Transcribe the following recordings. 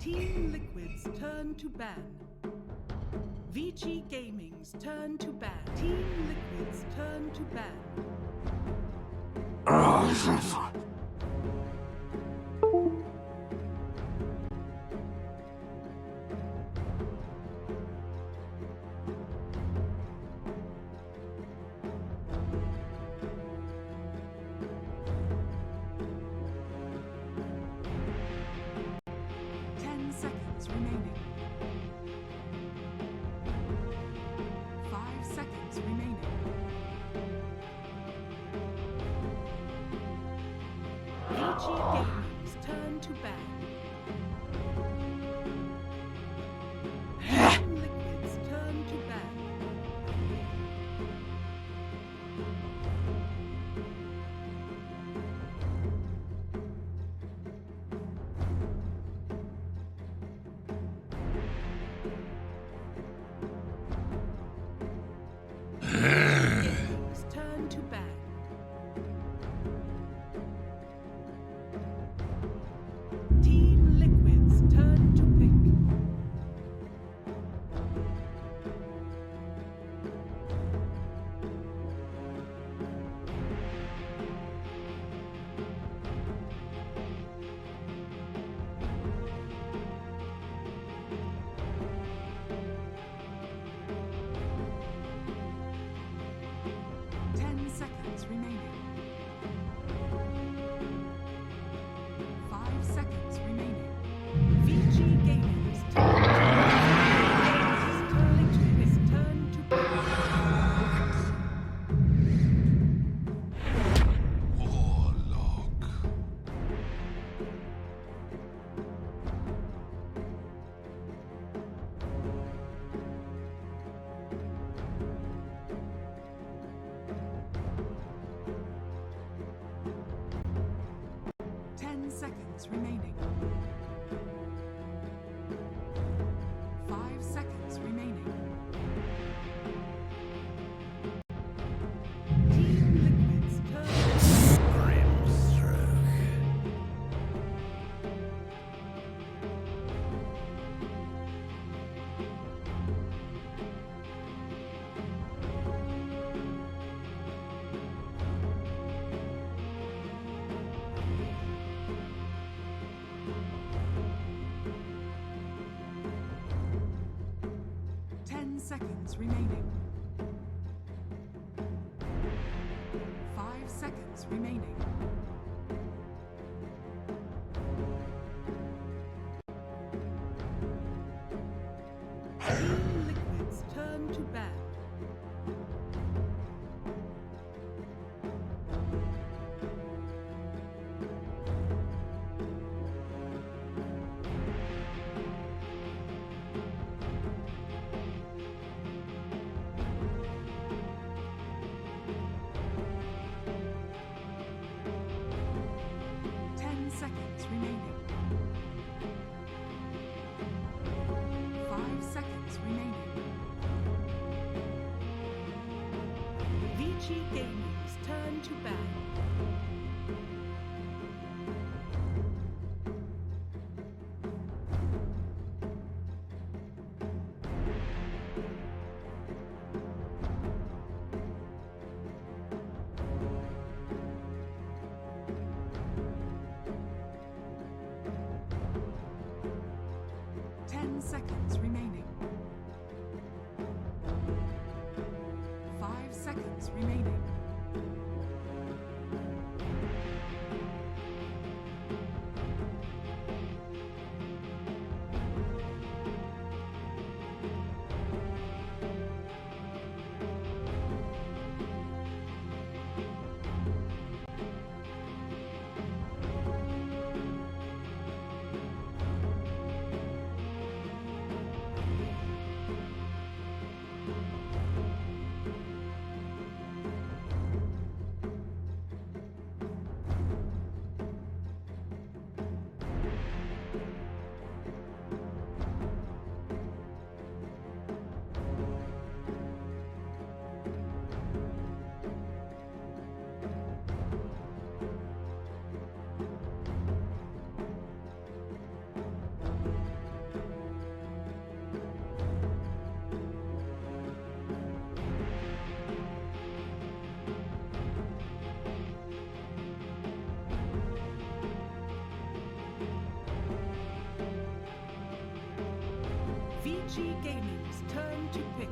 Team Liquid's turn to ban. VG Gaming's turn to ban. Team Liquid's turn to ban. Remaining. 5 seconds remaining. Team Liquid's turn. Grimstroke. 10 seconds remaining. 5 seconds remaining. Team Liquid's turn to ban. Seconds remaining. 5 seconds remaining. VG Gaming's turn to ban. Seconds remaining. 5 seconds remaining. VG Gaming's turn to pick.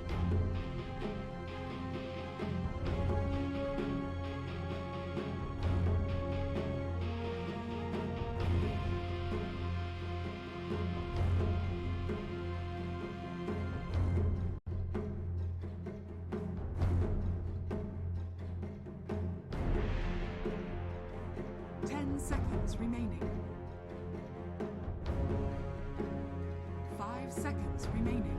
Seconds remaining. 5 seconds remaining.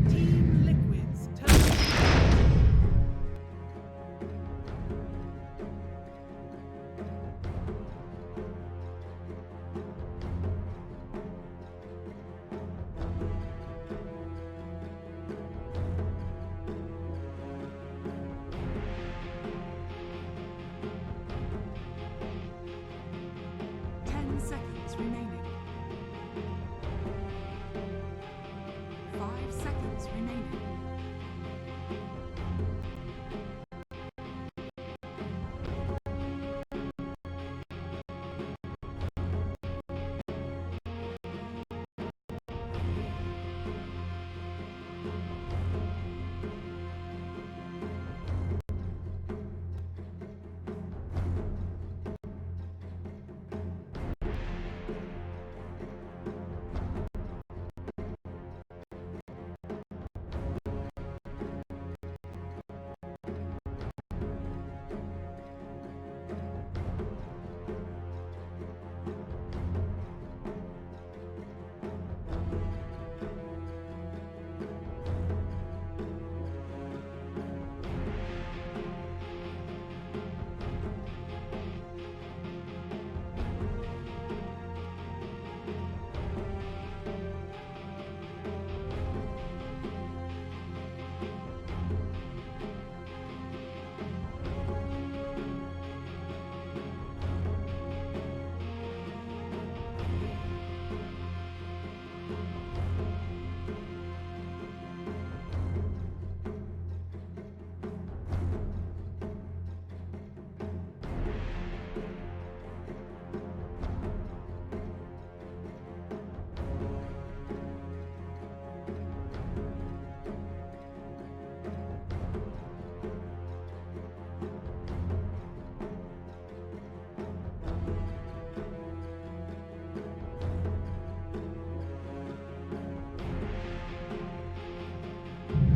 Team Liquid's turn. 10 seconds remaining. 5 seconds remaining.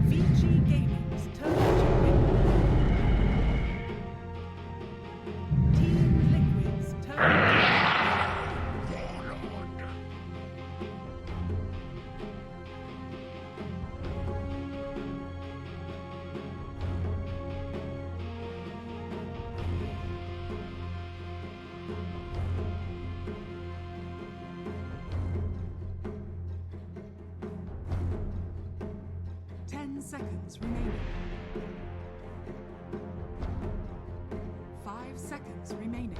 VG Gaming's turn to pick. Team Liquid's turn. 10 seconds remaining. 5 seconds remaining.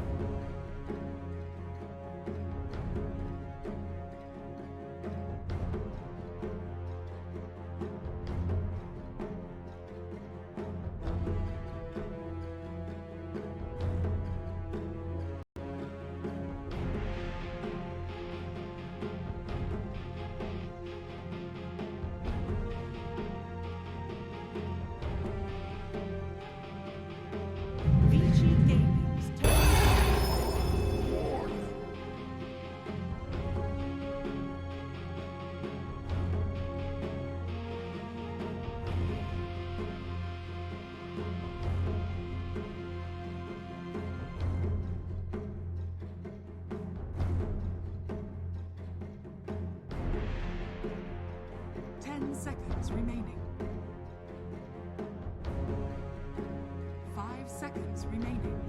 VG Gaming's turn. 10 seconds remaining. 5 seconds remaining.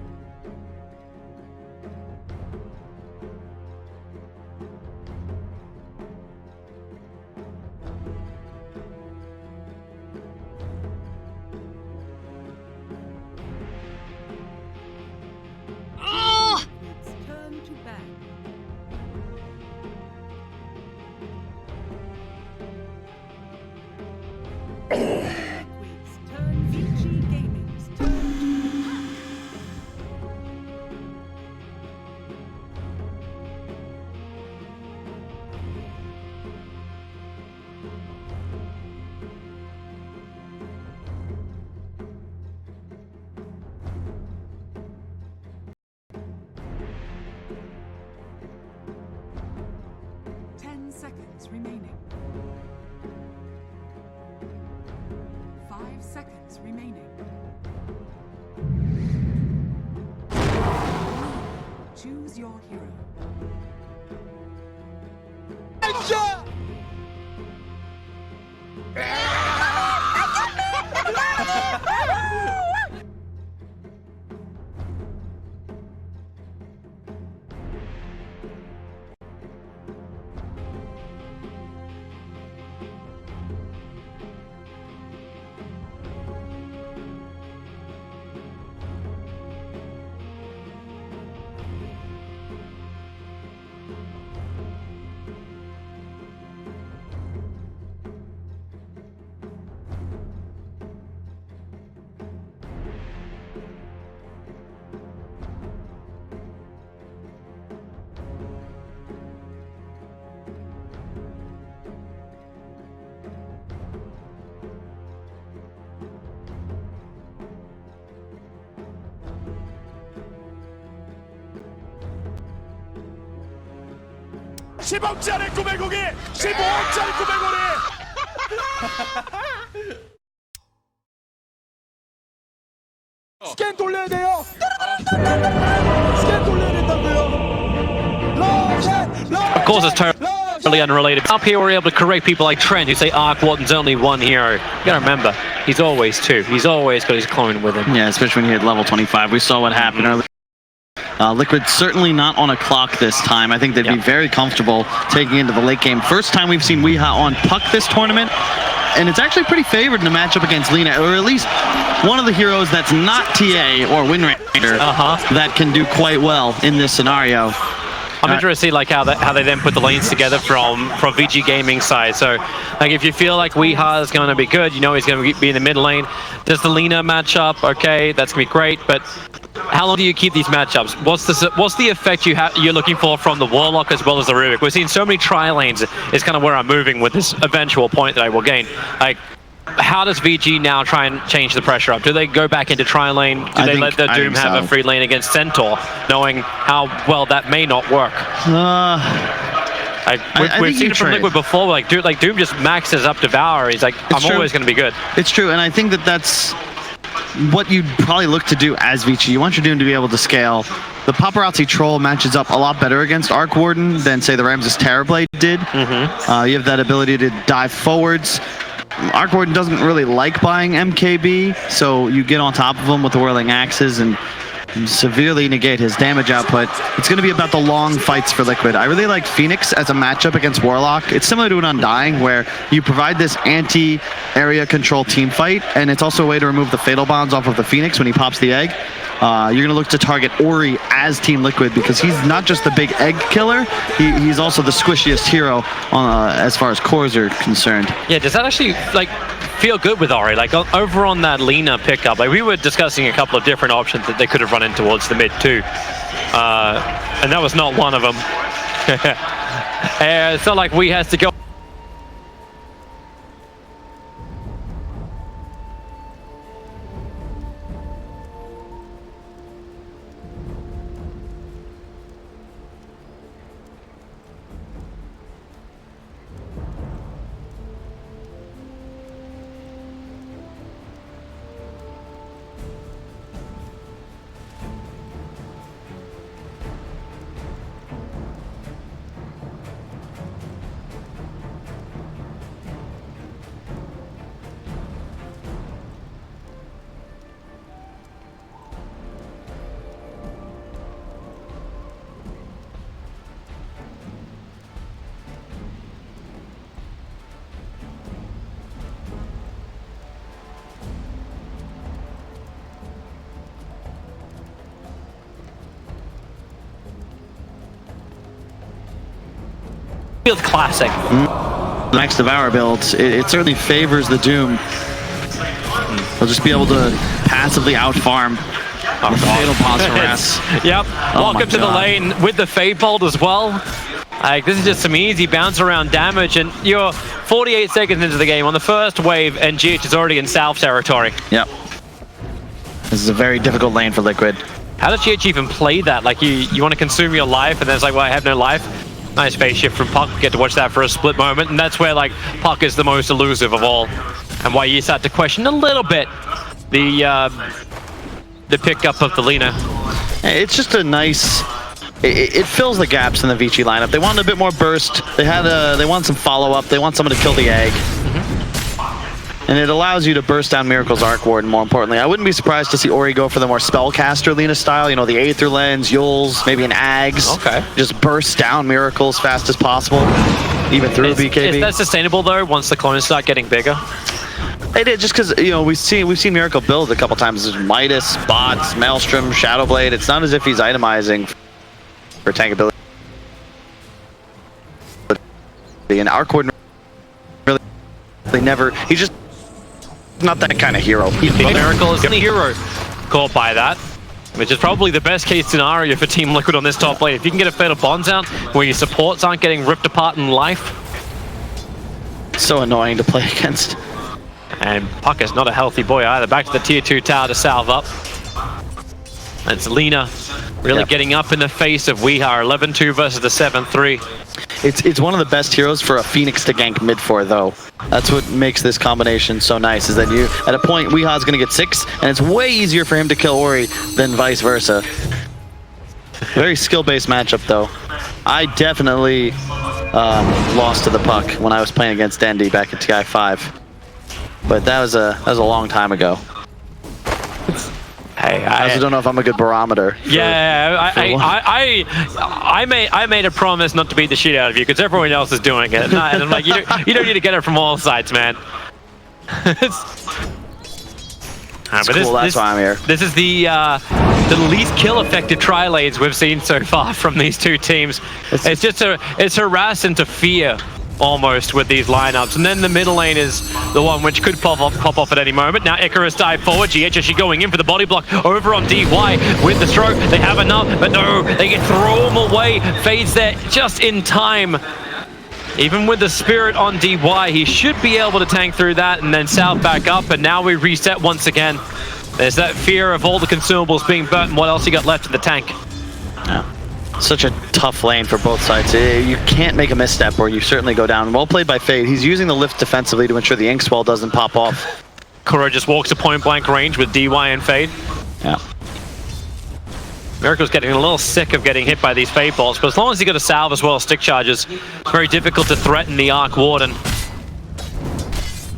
Turn to ban. Liquids turn VG Gaming's turn to ban. Seconds remaining. 5 seconds remaining. Choose your hero. (10억짜리) 구매고기 15억짜리 구매고기. 스캔 돌려야 돼요. 스캔 돌려야 된다고요. Of course, it's totally unrelated. Up here, we're able to correct people like Trent who say Arc Warden's only one hero. You gotta remember, he's always two. He's always got his clone with him. Yeah, especially when you hit level 25. We saw what happened earlier. Liquid certainly not on a clock this time. I think they'd be very comfortable taking into the late game. First time we've seen Weeha on puck this tournament, and it's actually pretty favored in a matchup against Lina, or at least one of the heroes that's not TA or Windranger that can do quite well in this scenario. I'm interested to see like how they then put the lanes together from VG Gaming side. So like if you feel like Weeha is going to be good, you know he's going to be in the mid lane. There's the Lina matchup. Okay, that's going to be great, but how long do you keep these matchups? What's the effect you're looking for from the Warlock as well as the Rubik? We're seeing so many tri-lanes is kind of where I'm moving with this eventual point that I will gain. Like, how does VG now try and change the pressure up? Do they go back into tri-lane? Do they let the Doom have a free lane against Centaur, knowing how well that may not work? We've seen it from Liquid before. Like Doom just maxes up Devour. He's like, I'm always going to be good. It's true, and I think that's what you'd probably look to do as VG. You want your Doom to be able to scale. The Paparazzi Troll matches up a lot better against Arc Warden than, say, the Ramses Terrorblade did. You have that ability to dive forwards. Arc Warden doesn't really like buying MKB, so you get on top of him with the Whirling Axes and severely negate his damage output. It's going to be about the long fights for Liquid. I really like Phoenix as a matchup against Warlock. It's similar to an Undying, where you provide this anti-area control team fight, and it's also a way to remove the fatal bonds off of the Phoenix when he pops the egg. You're going to look to target Ori as Team Liquid because he's not just the big egg killer, he's also the squishiest hero as far as cores are concerned. Yeah, does that actually like feel good with Ori? Like over on that Lina pickup, like we were discussing a couple of different options that they could have run in towards the mid too, and that was not one of them. It's not like we has to go. Feels classic. The Max Devour build, it certainly favors the Doom. They'll just be able to passively out-farm. Fatal boss harass. Yep. Oh Welcome to the God. lane with the Fade Bolt as well. Like, this is just some easy bounce around damage, and you're 48 seconds into the game on the first wave, and GH is already in South territory. Yep. This is a very difficult lane for Liquid. How does GH even play that? Like, you want to consume your life, and then it's like, well, I have no life. Nice phase shift from Puck. We get to watch that for a split moment, and that's where, like, Puck is the most elusive of all, and why you start to question a little bit the pickup of the Lina. It's just a nice... It fills the gaps in the Vici lineup. They wanted a bit more burst. They want some follow-up. They want someone to kill the egg. And it allows you to burst down Miracle's Arc Warden, more importantly. I wouldn't be surprised to see Ori go for the more Spellcaster Lina style, you know, the Aether Lens, Yules, maybe an Ags. Okay. Just burst down Miracle as fast as possible, even through BKB. Is that sustainable, though, once the clones start getting bigger? It is, just because, you know, we've seen Miracle build a couple times. There's Midas, Bots, Maelstrom, Shadowblade. It's not as if he's itemizing for tankability. And Arc Warden really never... He's just not that kind of hero. Miracle is the hero caught by that, which is probably the best case scenario for Team Liquid on this top lane. If you can get a Fatal Bonds out where your supports aren't getting ripped apart in life. So annoying to play against. And Puck is not a healthy boy either. Back to the tier 2 tower to salve up. It's Lina really getting up in the face of Weehar. 11-2 versus the 7-3. It's one of the best heroes for a Phoenix to gank mid for, though. That's what makes this combination so nice, is that you, at a point, Weeha's going to get 6, and it's way easier for him to kill Ori than vice versa. Very skill-based matchup, though. I definitely lost to the Puck when I was playing against Dendy back at TI5. But that was a long time ago. Hey, I also don't know if I'm a good barometer. I made a promise not to beat the shit out of you because everyone else is doing it, and I'm like, you don't need to get it from all sides, man. Cool, that's why I'm here. This is the least kill-effective tri-lanes we've seen so far from these two teams. It's harass into fear almost with these lineups, and then the middle lane is the one which could pop off at any moment. Now Icarus dive forward, GH actually going in for the body block over on DY with the stroke. They have enough, but no, they get throw him away. Fades there just in time. Even with the spirit on DY, he should be able to tank through that and then south back up, and now we reset once again. There's that fear of all the consumables being burnt, and what else you got left in the tank. Yeah. Such a tough lane for both sides. You can't make a misstep or you certainly go down. Well played by Fade. He's using the lift defensively to ensure the Inkswell doesn't pop off. Cobra just walks to point blank range with DY and Fade. Yeah. Miracle's getting a little sick of getting hit by these Fade bolts, but as long as he got a salve as well as stick charges, it's very difficult to threaten the Arc Warden.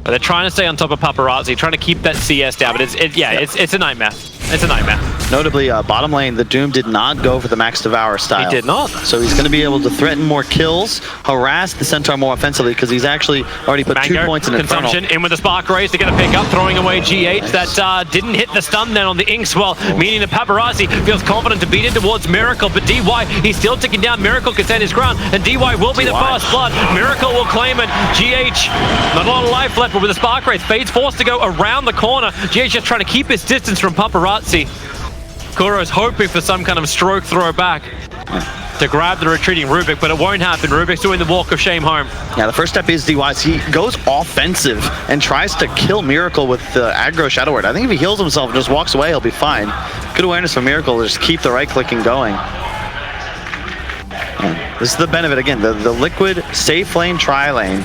But they're trying to stay on top of Paparazzi, trying to keep that CS down, but it's a nightmare. It's a nightmare. Notably, bottom lane, the Doom did not go for the Max Devour style. He did not. So he's going to be able to threaten more kills, harass the Centaur more offensively, because he's actually already put Mango, 2 points in consumption, Infernal. in with the Spark Rays to get a pick up, throwing away GH. That didn't hit the stun then on the Inkswell, meaning that Paparazzi feels confident to beat in towards Miracle, but DY, he's still ticking down. Miracle can stand his ground, and DY will be the first blood. Miracle will claim it. GH, not a lot of life left, but with the Spark Rays, Fade's forced to go around the corner. GH just trying to keep his distance from Paparazzi. Kuro's hoping for some kind of stroke throw back to grab the retreating Rubik, but it won't happen. Rubik's doing the walk of shame home. Yeah, the first step is DY's. He goes offensive and tries to kill Miracle with the aggro Shadow Word. I think if he heals himself and just walks away, he'll be fine. Good awareness from Miracle to just keep the right-clicking going. Yeah, this is the benefit, again, the Liquid safe lane, tri-lane.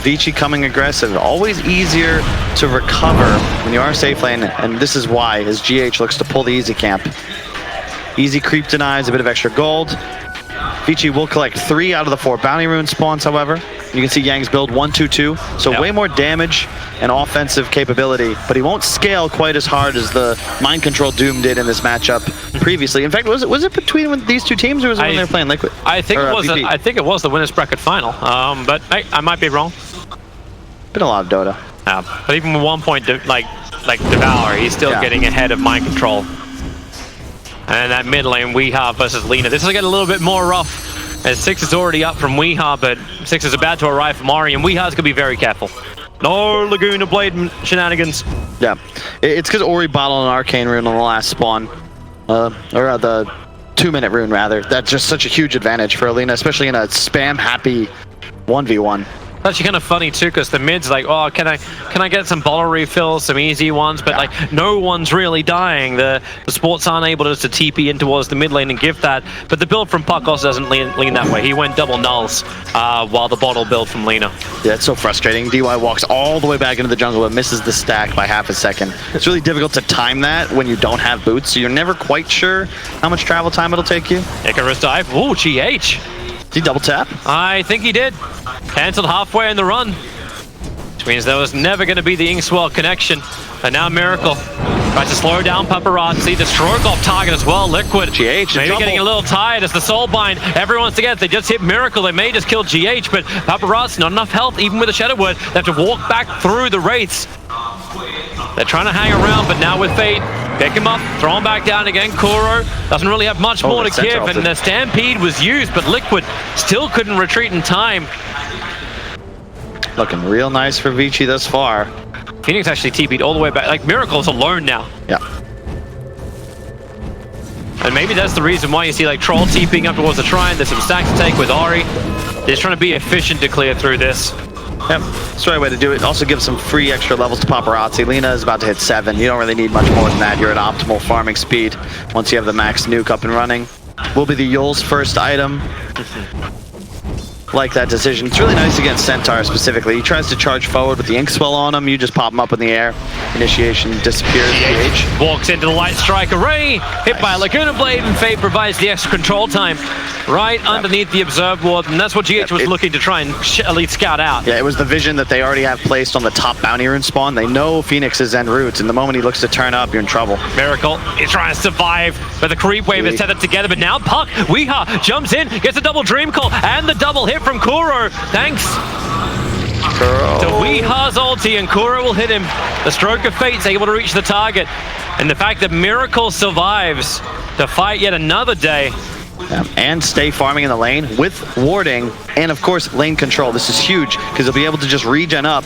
Vici coming aggressive, always easier to recover when you are safe lane, and this is why, as GH looks to pull the easy camp. Easy creep denies, a bit of extra gold. Vici will collect 3 out of the 4 bounty rune spawns, however. You can see Yang's build 1-2-2, so way more damage and offensive capability, but he won't scale quite as hard as the Mind Control Doom did in this matchup previously. In fact, was it between these two teams, or was it when they were playing Liquid? I think it was the winners bracket final, but hey, I might be wrong. Been a lot of Dota. But even with 1 point, like Devour, he's still getting ahead of Mind Control. And that mid lane, Weehar versus Lina. This will get a little bit more rough As 6 is already up from Weeha, but 6 is about to arrive from Ori, and Weeha's gonna be very careful. No Laguna Blade shenanigans. Yeah, it's because Ori bottled an Arcane Rune on the last spawn. Or the 2-minute rune, rather. That's just such a huge advantage for Alina, especially in a spam-happy 1v1. That's actually kind of funny too, because the mid's like, oh, can I get some bottle refills, some easy ones, but like no one's really dying. The sports aren't able to TP in towards the mid lane and give that. But the build from Puck also doesn't lean that way. He went double nulls while the bottle build from Lina. Yeah, it's so frustrating. DY walks all the way back into the jungle but misses the stack by half a second. It's really difficult to time that when you don't have boots, so you're never quite sure how much travel time it'll take you. Icarus dive. Ooh, GH. Did he double tap? I think he did. Cancelled halfway in the run. Which means there was never going to be the Inkswell connection. And now Miracle tries to slow down Paparazzi. The stroke off target as well. Liquid. GH maybe getting a little tired as the Soulbind. Everyone's together. They just hit Miracle. They may just kill GH, but Paparazzi, not enough health, even with a Shadow Word. They have to walk back through the Wraiths. They're trying to hang around, but now with Fate, pick him up, throw him back down again. Kuro doesn't really have much more to give, and the Stampede was used, but Liquid still couldn't retreat in time. Looking real nice for Vici thus far. Phoenix actually TP'd all the way back. Like, Miracle's alone now. Yeah. And maybe that's the reason why you see like Troll TPing up towards the Shrine. There's some stacks to take with Ori. They're just trying to be efficient to clear through this. Yep, that's the right way to do it. Also gives some free extra levels to Paparazzi. Lina is about to hit 7. You don't really need much more than that. You're at optimal farming speed once you have the max nuke up and running. Will be the Yul's first item. Like that decision. It's really nice against Centaur specifically. He tries to charge forward with the Inkswell on him. You just pop him up in the air. Initiation disappears. GH walks into the Light Strike Array. Hit by a Laguna Blade, and Fate provides the extra control time right underneath the Observe Ward. And that's what GH was looking to try and at least scout out. Yeah, it was the vision that they already have placed on the top bounty rune spawn. They know Phoenix is en route, and the moment he looks to turn up, you're in trouble. Miracle is trying to survive, but the creep wave is tethered together. But now Puck, Weeha jumps in, gets a double Dream Call, and the double hit from Kuro. Thanks to Weeha's ulti, and Kuro will hit him. The Stroke of Fate's able to reach the target. And the fact that Miracle survives to fight yet another day. Yeah, and stay farming in the lane with warding and of course lane control. This is huge because he'll be able to just regen up.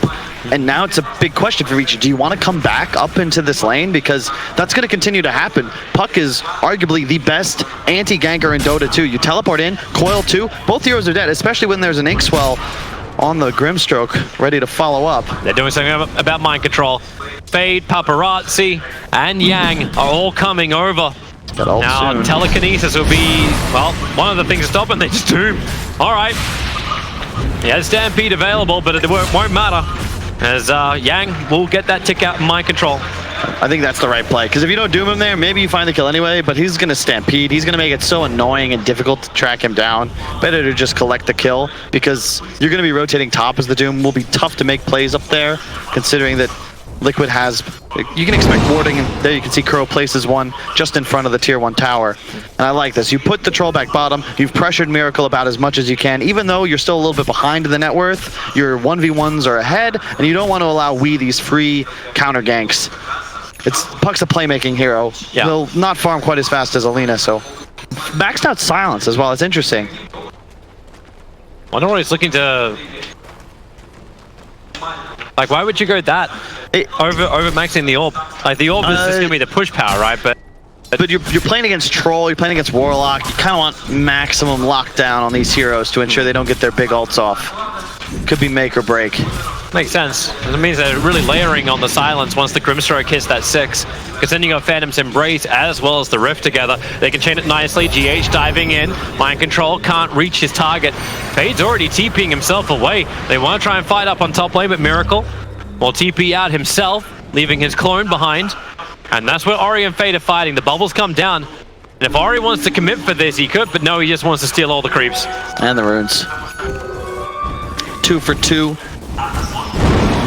And now it's a big question for Vici. Do you want to come back up into this lane? Because that's going to continue to happen. Puck is arguably the best anti-ganker in Dota 2. You teleport in, Coil 2, both heroes are dead, especially when there's an Inkswell on the Grimstroke ready to follow up. They're doing something about mind control. Fade, Paparazzi, and Yang are all coming over. Now, soon. telekinesis will be, well, one of the things to stop, and they just doom. All right. He has Stampede available, but it won't matter, as Yang will get that tick out in mind control. I think that's the right play, because if you don't doom him there, maybe you find the kill anyway, but he's going to Stampede. He's going to make it so annoying and difficult to track him down. Better to just collect the kill, because you're going to be rotating top as the doom. Will be tough to make plays up there, considering that Liquid has, you can expect warding, and there you can see Crow places one just in front of the tier 1 tower. And I like this. You put the troll back bottom, you've pressured Miracle about as much as you can, even though you're still a little bit behind in the net worth, your 1v1s are ahead, and you don't want to allow these free counter ganks. Puck's a playmaking hero. Yeah. He'll not farm quite as fast as Alina, so maxed out silence as well. It's interesting. I wonder what he's looking to... Like, why would you go that over maxing the orb? Like, the orb is just gonna be the push power, right? But you're playing against Troll, you're playing against Warlock. You kind of want maximum lockdown on these heroes to ensure they don't get their big ults off. Could be make or break. Makes sense. It means they're really layering on the silence once the Grimstroke hits that 6. Because then you got Phantom's Embrace as well as the Rift together. They can chain it nicely. GH diving in. Mind Control can't reach his target. Fade's already TPing himself away. They want to try and fight up on top lane, but Miracle will TP out himself, leaving his clone behind. And that's where Ori and Fade are fighting. The bubbles come down. And if Ori wants to commit for this, he could, but no, he just wants to steal all the creeps. And the runes. 2 for 2.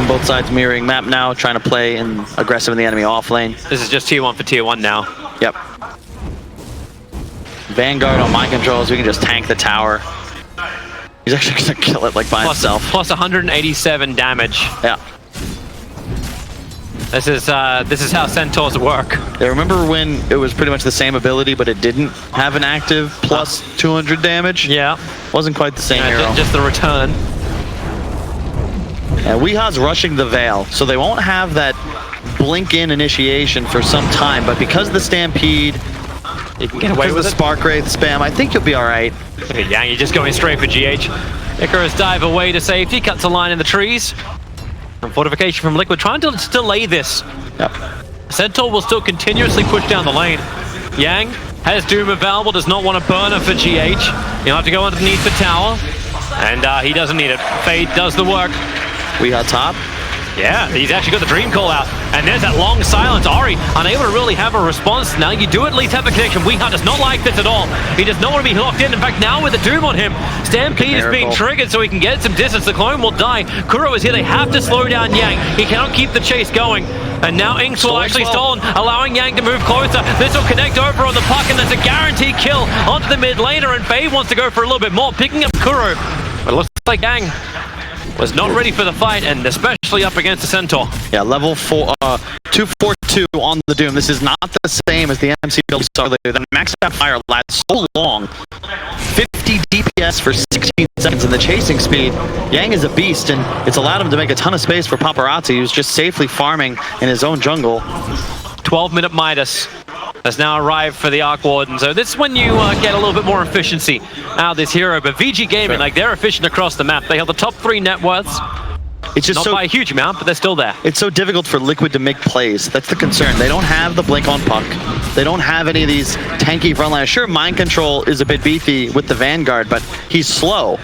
Both sides mirroring map now, trying to play in aggressive in the enemy off lane. This is just tier 1 for tier 1 now. Yep. Vanguard on mind control, so we can just tank the tower. He's actually gonna kill it like by himself. Plus 187 damage. Yeah. This is how Centaurs work. Yeah, remember when it was pretty much the same ability, but it didn't have an active plus 200 damage? Yeah. Wasn't quite the same hero. Just the return. And Weeha's rushing the Veil, so they won't have that blink-in initiation for some time, but because of the Stampede, you can get away with the Spark Wraith spam, I think you'll be all right. Okay, Yang, you're just going straight for GH. Icarus dive away to safety, cuts a line in the trees. And fortification from Liquid, trying to delay this. Yep. Centaur will still continuously push down the lane. Yang has Doom available, does not want to burn her for GH. He'll have to go underneath the tower. And he doesn't need it. Fade does the work. Weeha top. Yeah, he's actually got the dream call out. And there's that long silence. Ori unable to really have a response. Now you do at least have a connection. Weeha does not like this at all. He does not want to be locked in. In fact, now with the Doom on him, Stampede is being triggered so he can get some distance. The clone will die. Kuro is here. They have to slow down Yang. He cannot keep the chase going. And now Inks will actually stolen, allowing Yang to move closer. This will connect over on the puck, and that's a guaranteed kill onto the mid laner. And Faye wants to go for a little bit more, picking up Kuro. But it looks like Yang was not ready for the fight, and especially up against the Centaur. Yeah, level 242 on the Doom. This is not the same as the MC build earlier. The maxed out fire lasts so long. 50 DPS for 16 seconds in the chasing speed. Yang is a beast, and it's allowed him to make a ton of space for Paparazzi, who's just safely farming in his own jungle. 12-minute Midas has now arrived for the Arc Warden. So this is when you get a little bit more efficiency out of this hero. But VG Gaming, like, they're efficient across the map. They have the top 3 net worths. It's just not by a huge amount, but they're still there. It's so difficult for Liquid to make plays. That's the concern. They don't have the blink on puck. They don't have any of these tanky frontliners. Sure, Mind Control is a bit beefy with the Vanguard, but he's slow.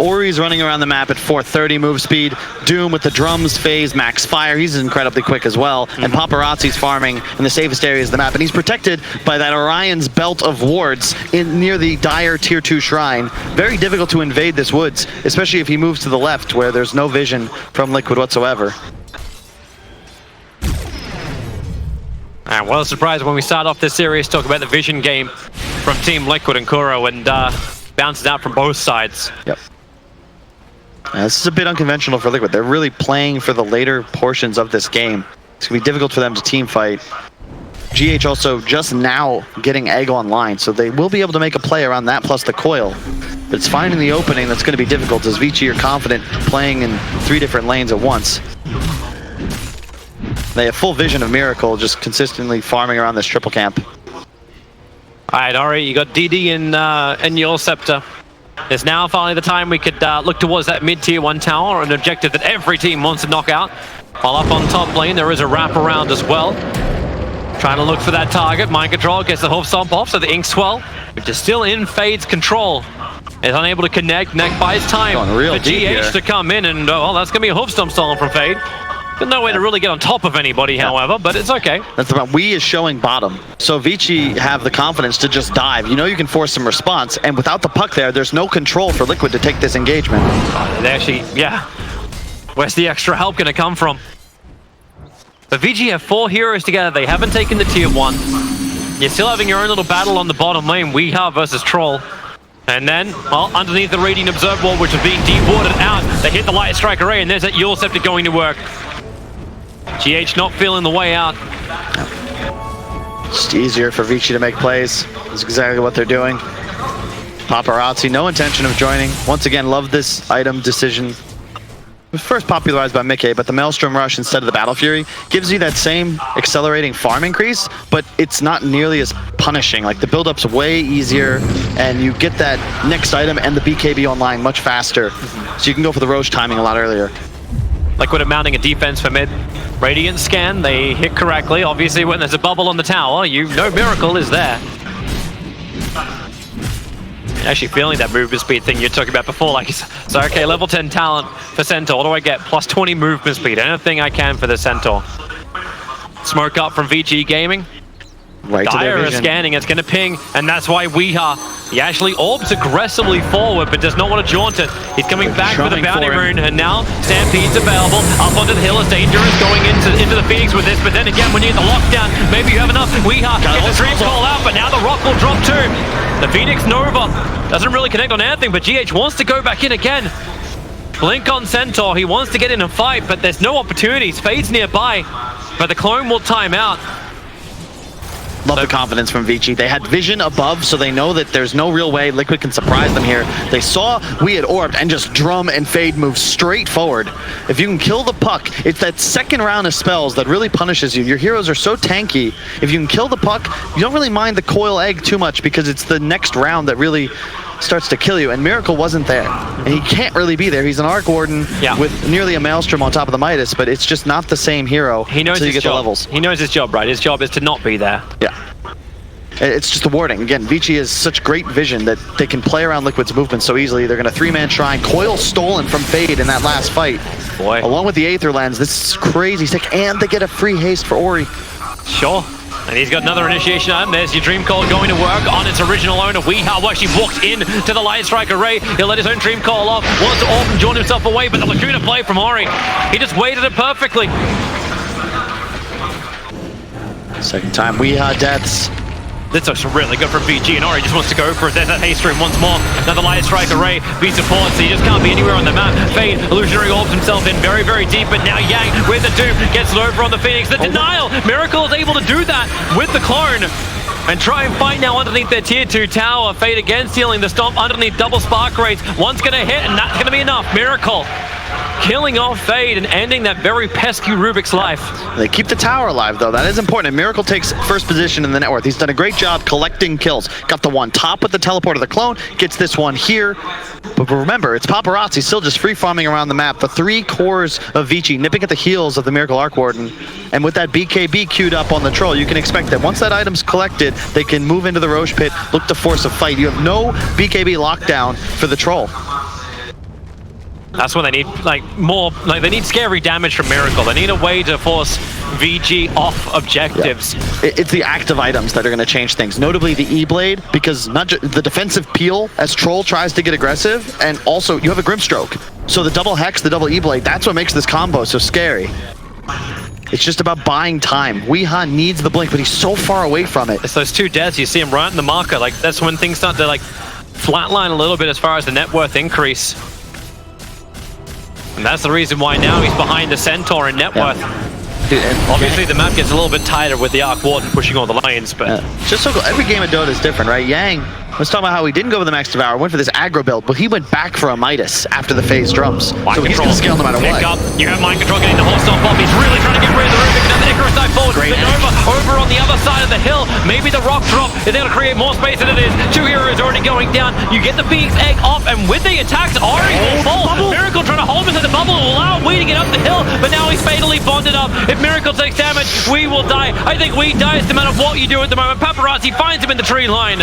Ori's running around the map at 430 move speed. Doom with the drums, phase, max fire. He's incredibly quick as well. And Paparazzi's farming in the safest areas of the map. And he's protected by that Orion's belt of wards near the dire tier 2 shrine. Very difficult to invade this woods, especially if he moves to the left where there's no vision from Liquid whatsoever. And well, surprised when we start off this series, talk about the vision game from Team Liquid and Kuro, and bounces out from both sides. Yep. This is a bit unconventional for Liquid. They're really playing for the later portions of this game. It's going to be difficult for them to team fight. GH also just now getting Egg online, so they will be able to make a play around that plus the coil. But it's finding the opening that's going to be difficult, as Vici are confident playing in 3 different lanes at once. They have full vision of Miracle, just consistently farming around this triple camp. Alright, Ori, you got DD in INTERCEPTOR. It's now finally the time we could look towards that mid-tier 1 tower, an objective that every team wants to knock out. While up on top lane, there is a wraparound as well. Trying to look for that target. Mind Control gets the hoof stomp off, so the Ink Swell, which is still in Fade's control, is unable to connect. Neck buys time for GH to come in, and well, that's going to be a hoof stomp stolen from Fade. There's no way to really get on top of anybody, however, but it's okay. That's the problem. We is showing bottom. So Vici have the confidence to just dive. You know you can force some response, and without the puck there's no control for Liquid to take this engagement. They actually, yeah. Where's the extra help going to come from? But VG have 4 heroes together. They haven't taken the tier 1. You're still having your own little battle on the bottom lane. Weeha versus Troll. And then, well, underneath the Radiant Observe Wall, which is being dewarded out, they hit the Light Strike Array, and there's that INTERCEPTOR going to work. GH not feeling the way out. Just easier for Vici to make plays. That's exactly what they're doing. Paparazzi, no intention of joining. Once again, love this item decision. It was first popularized by Mickey, but the Maelstrom Rush instead of the Battle Fury gives you that same accelerating farm increase, but it's not nearly as punishing. Like, the build-up's way easier, and you get that next item and the BKB online much faster. So you can go for the Roche timing a lot earlier. Liquid are mounting a defense for mid. Radiant scan, they hit correctly. Obviously, when there's a bubble on the tower, you know Miracle is there. Actually feeling that movement speed thing you talked about before. Like, so okay, level 10 talent for Centaur. What do I get? Plus 20 movement speed. Anything I can for the Centaur. Smoke up from VG Gaming. Right to their Dire is vision. scanning, it's going to ping, and that's why Weeha, he actually orbs aggressively forward, but does not want to jaunt it. He's coming back for the bounty rune, and now Stampede's available. Up onto the hill is dangerous, going into the Phoenix with this, but then again, when you get the lockdown, maybe you have enough. Weeha gets the dream call out, but now the rock will drop too. The Phoenix Nova doesn't really connect on anything, but GH wants to go back in again. Blink on Centaur, he wants to get in a fight, but there's no opportunities. Fade's nearby. but the clone will time out. Love the confidence from Vici. They had vision above, so they know that there's no real way Liquid can surprise them here. They saw we had orbed and just Drum and Fade move straight forward. If you can kill the puck, it's that second round of spells that really punishes you. Your heroes are so tanky. If you can kill the puck, you don't really mind the coil egg too much because it's the next round that really starts to kill you, and Miracle wasn't there. And he can't really be there. He's an Arc Warden with nearly a Maelstrom on top of the Midas, but it's just not the same hero. He knows until you his get job. the levels. He knows his job, right? His job is to not be there. Yeah. It's just the warding. Again, Vici has such great vision that they can play around Liquid's movement so easily. They're going to three-man shrine. Coil stolen from Fade in that last fight. Boy. Along with the Aether Lens. This is crazy sick. And they get a free haste for Ori. Sure. And he's got another initiation item. There's your Dream Coil going to work on its original owner. Weehaw actually walks in to the Light Strike array. He'll let his own Dream Coil off. Wants to off and join himself away, but the Lacuna play from Ori. He just waited it perfectly. Second time Weehaw deaths. This looks really good from VG, and Ori just wants to go for it. There's that haste room once more. Another Light Strike array. V supports, so he just can't be anywhere on the map. Fade, Illusionary orbs himself in very, very deep, but now Yang with the Doom gets it over on the Phoenix. The denial! Miracle is able to do that with the clone. And try and fight now underneath their tier 2 tower. Fade again stealing the stomp underneath double spark rates. One's gonna hit, and that's gonna be enough. Miracle killing off Fade and ending that very pesky Rubik's life. They keep the tower alive, though. That is important. And Miracle takes first position in the net worth. He's done a great job collecting kills. Got the one top with the teleport of the clone. Gets this one here. But remember, it's Paparazzi still just free-farming around the map. The 3 cores of Vici nipping at the heels of the Miracle Arc Warden. And with that BKB queued up on the Troll, you can expect that once that item's collected, they can move into the Roche Pit, look to force a fight. You have no BKB lockdown for the Troll. That's when they need they need scary damage from Miracle. They need a way to force VG off objectives. Yeah. It's the active items that are going to change things. Notably the E-Blade, because not just the defensive peel as Troll tries to get aggressive, and also you have a Grimstroke. So the double Hex, the double E-Blade, that's what makes this combo so scary. It's just about buying time. Weehaw needs the blink, but he's so far away from it. It's those 2 deaths. You see him right in the marker. Like, that's when things start to flatline a little bit as far as the net worth increase. And that's the reason why now he's behind the Centaur in net worth. Dude, obviously the map gets a little bit tighter with the Arc Warden pushing all the lanes, but just so cool. Every game of Dota is different, right? Yang was talking about how he didn't go with the Max Devour, went for this aggro build, but he went back for a Midas after the phase drums. So he's going to scale no matter what. You have Mind Control getting the whole stop off. He's really trying to get rid of the Rubik. Another Icarus dive forward. Great. Over on the other side of the hill. Maybe the rock drop is able to create more space than it is. 2 heroes already going down. You get the Phoenix egg off, and with the attacks, Ori will fall. Miracle trying to hold him inside the bubble will allow Wee to get up the hill, but now he's fatally bonded up. If Miracle takes damage, Wee will die. I think Wee dies no matter what you do at the moment. Paparazzi finds him in the tree line.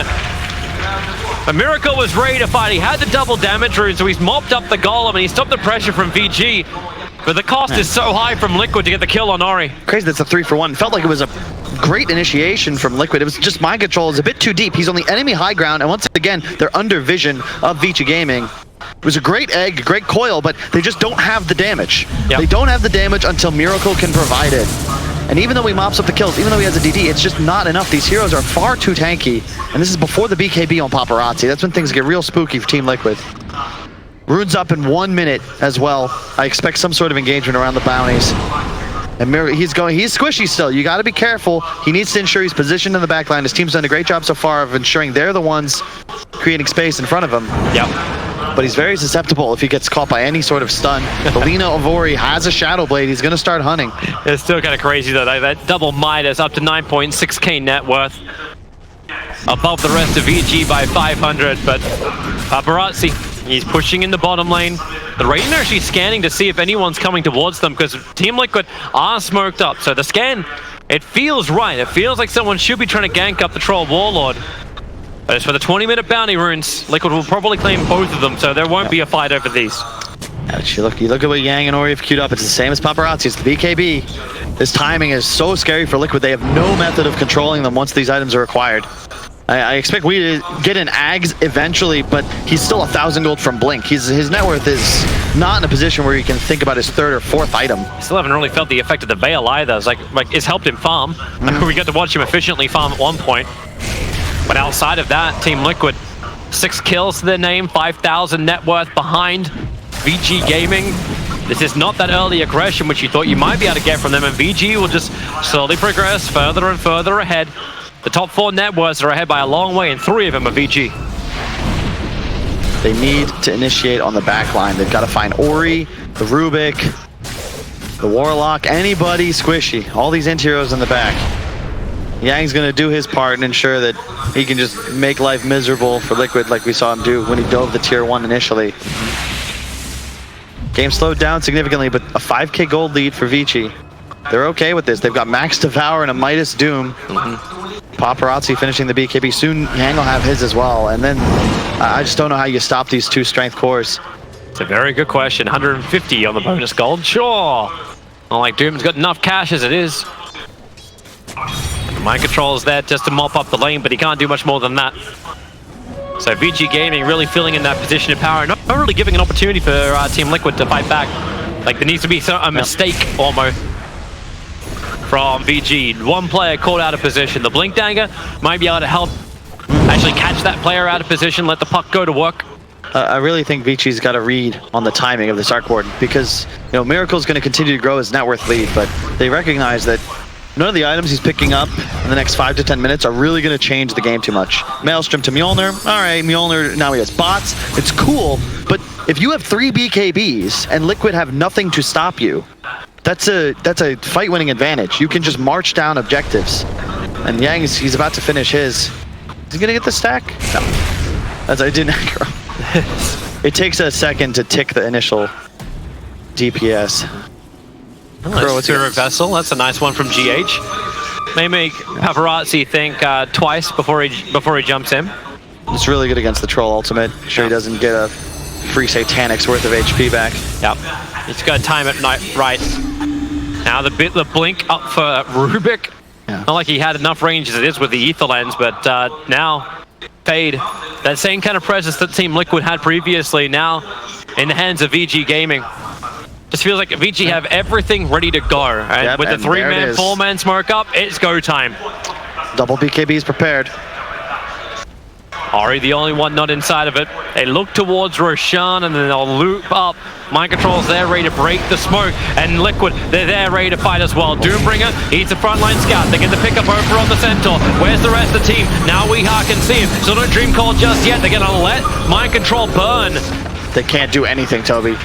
But Miracle was ready to fight. He had the double damage rune, so he's mopped up the Golem and he stopped the pressure from VG. But the cost is so high from Liquid to get the kill on Ori. Crazy that's a 3-for-1. Felt like it was a great initiation from Liquid. It was just Mind Control is a bit too deep. He's on the enemy high ground, and once again, they're under vision of Vici Gaming. It was a great egg, great coil, but they just don't have the damage. Yep. They don't have the damage until Miracle can provide it. And even though he mops up the kills, even though he has a DD, it's just not enough. These heroes are far too tanky. And this is before the BKB on Paparazzi. That's when things get real spooky for Team Liquid. Rune's up in 1 minute as well. I expect some sort of engagement around the bounties. And he's squishy still. You got to be careful. He needs to ensure he's positioned in the back line. His team's done a great job so far of ensuring they're the ones creating space in front of him. Yep. But he's very susceptible if he gets caught by any sort of stun. Belina Ovori has a Shadow Blade. He's going to start hunting. It's still kind of crazy though. That double Midas up to 9.6k net worth. Above the rest of VG by 500, but Paparazzi, he's pushing in the bottom lane. The Raiden are actually scanning to see if anyone's coming towards them because Team Liquid are smoked up. So the scan, it feels right. It feels like someone should be trying to gank up the Troll Warlord. But as for the 20-minute bounty runes, Liquid will probably claim both of them, so there won't be a fight over these. You look at what Yang and Ori have queued up. It's the same as Paparazzi. It's the BKB. This timing is so scary for Liquid. They have no method of controlling them once these items are acquired. I expect we to get an Ags eventually, but he's still 1,000 gold from Blink. His net worth is not in a position where he can think about his 3rd or 4th item. Still haven't really felt the effect of the Veil either. It's like it's helped him farm. We got to watch him efficiently farm at one point. But outside of that, Team Liquid, 6 kills to their name, 5,000 net worth behind VG Gaming. This is not that early aggression which you thought you might be able to get from them, and VG will just slowly progress further and further ahead. The top 4 networks are ahead by a long way, and 3 of them are VG. They need to initiate on the back line. They've got to find Ori, the Rubik, the Warlock, anybody squishy. All these anti-heroes in the back. Yang's going to do his part and ensure that he can just make life miserable for Liquid like we saw him do when he dove the tier 1 initially. Game slowed down significantly, but a 5k gold lead for Vici. They're okay with this. They've got Max Devour and a Midas Doom. Paparazzi finishing the BKB. Soon Yang will have his as well. And then I just don't know how you stop these 2 strength cores. It's a very good question. 150 on the bonus gold. Sure. Not like Doom's got enough cash as it is. Mind control is there just to mop up the lane, but he can't do much more than that. So VG Gaming really filling in that position of power, not really giving an opportunity for Team Liquid to fight back. Like there needs to be a mistake almost from VG. One player caught out of position. The Blink Dagger might be able to help actually catch that player out of position, let the puck go to work. I really think Vici's got to read on the timing of this Arc Warden because, you know, Miracle's going to continue to grow his net worth lead, but they recognize that none of the items he's picking up in the next 5 to 10 minutes are really going to change the game too much. Maelstrom to Mjolnir. All right, Mjolnir, now he has bots. It's cool, but if you have 3 BKBs and Liquid have nothing to stop you, that's a fight-winning advantage. You can just march down objectives. And Yang, he's about to finish his. Is he going to get the stack? No. As I didn't aggro. It takes a second to tick the initial DPS. Oh, Spirit Vessel, that's a nice one from GH. May make Paparazzi think twice before he jumps in. It's really good against the Troll ultimate. Sure, he doesn't get a free Satanic's worth of HP back. Yep, he's got to time it right. Now the blink up for Rubik. Yeah. Not like he had enough range as it is with the Ether Lens, but now Fade. That same kind of presence that Team Liquid had previously, now in the hands of VG Gaming. Just feels like VG have everything ready to go. And with the 3-man, 4-man smoke up, it's go time. Double BKBs prepared. Ori, the only one not inside of it. They look towards Roshan and then they'll loop up. Mind control's there, ready to break the smoke. And Liquid, they're there, ready to fight as well. Doombringer, he's a frontline scout. They get the pickup over on the Centaur. Where's the rest of the team? Now Weeha can see him. So no Dream Call just yet. They're gonna let Mind Control burn. They can't do anything, Toby.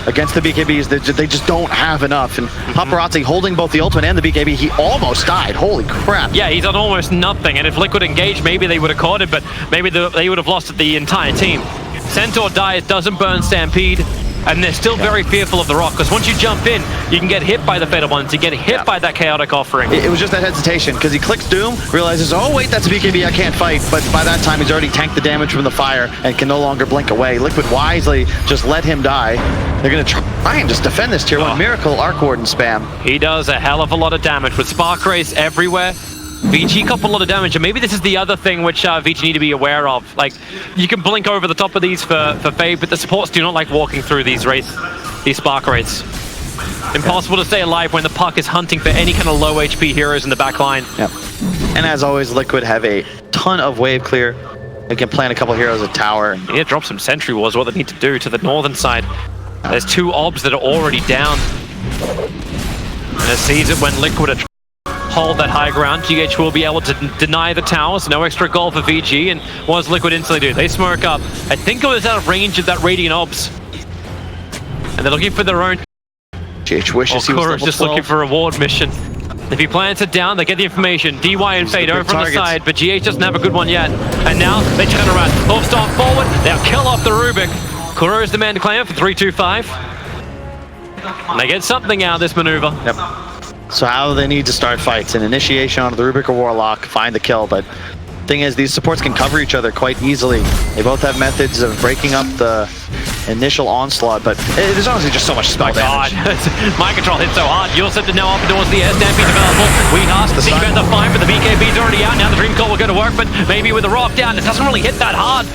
Against the BKBs, they just don't have enough. And Paparazzi holding both the ultimate and the BKB, he almost died. Holy crap. Yeah, he's on almost nothing. And if Liquid engaged, maybe they would have caught it, but maybe they would have lost the entire team. Centaur dies, doesn't burn Stampede. And they're still very fearful of the rock, because once you jump in, you can get hit by the Fatal Ones, you get hit by that Chaotic Offering. It was just that hesitation, because he clicks Doom, realizes, oh wait, that's a BKB, I can't fight. But by that time, he's already tanked the damage from the fire and can no longer blink away. Liquid wisely just let him die. They're going to try and just defend this tier 1 Miracle Arc Warden spam. He does a hell of a lot of damage with Spark Race everywhere. VG got a lot of damage, and maybe this is the other thing which VG need to be aware of. Like, you can blink over the top of these for Fade, but the supports do not like walking through these Spark Rates. Impossible to stay alive when the puck is hunting for any kind of low HP heroes in the back line. Yep. And as always, Liquid have a ton of wave clear. They can plant a couple heroes at tower. Yeah, drop some Sentry Wars, what they need to do to the northern side. There's 2 obs that are already down. And it sees it when Liquid are hold that high ground. GH will be able to deny the towers. No extra goal for VG. And what does Liquid instantly do? They smoke up. I think it was out of range of that Radiant Obs. And they're looking for their own. GH wishes he was level 12. Just looking for a ward mission. If he plants it down, they get the information. DY and Fade over on the side, but GH doesn't have a good one yet. And now they turn around. Hoof stomp forward. They'll kill off the Rubik. Kuro is the man to claim for 3-2-5. And they get something out of this maneuver. Yep. So how they need to start fights, an initiation onto the Rubik or Warlock, find the kill, but thing is these supports can cover each other quite easily. They both have methods of breaking up the initial onslaught, but there's honestly just so much spell damage. Mind control hit so hard. You'll set to now up towards the air. Stampede available. Weeha thinking about the fight, but the BKB's already out. Now the Dream Call will go to work, but maybe with the rock down, it doesn't really hit that hard.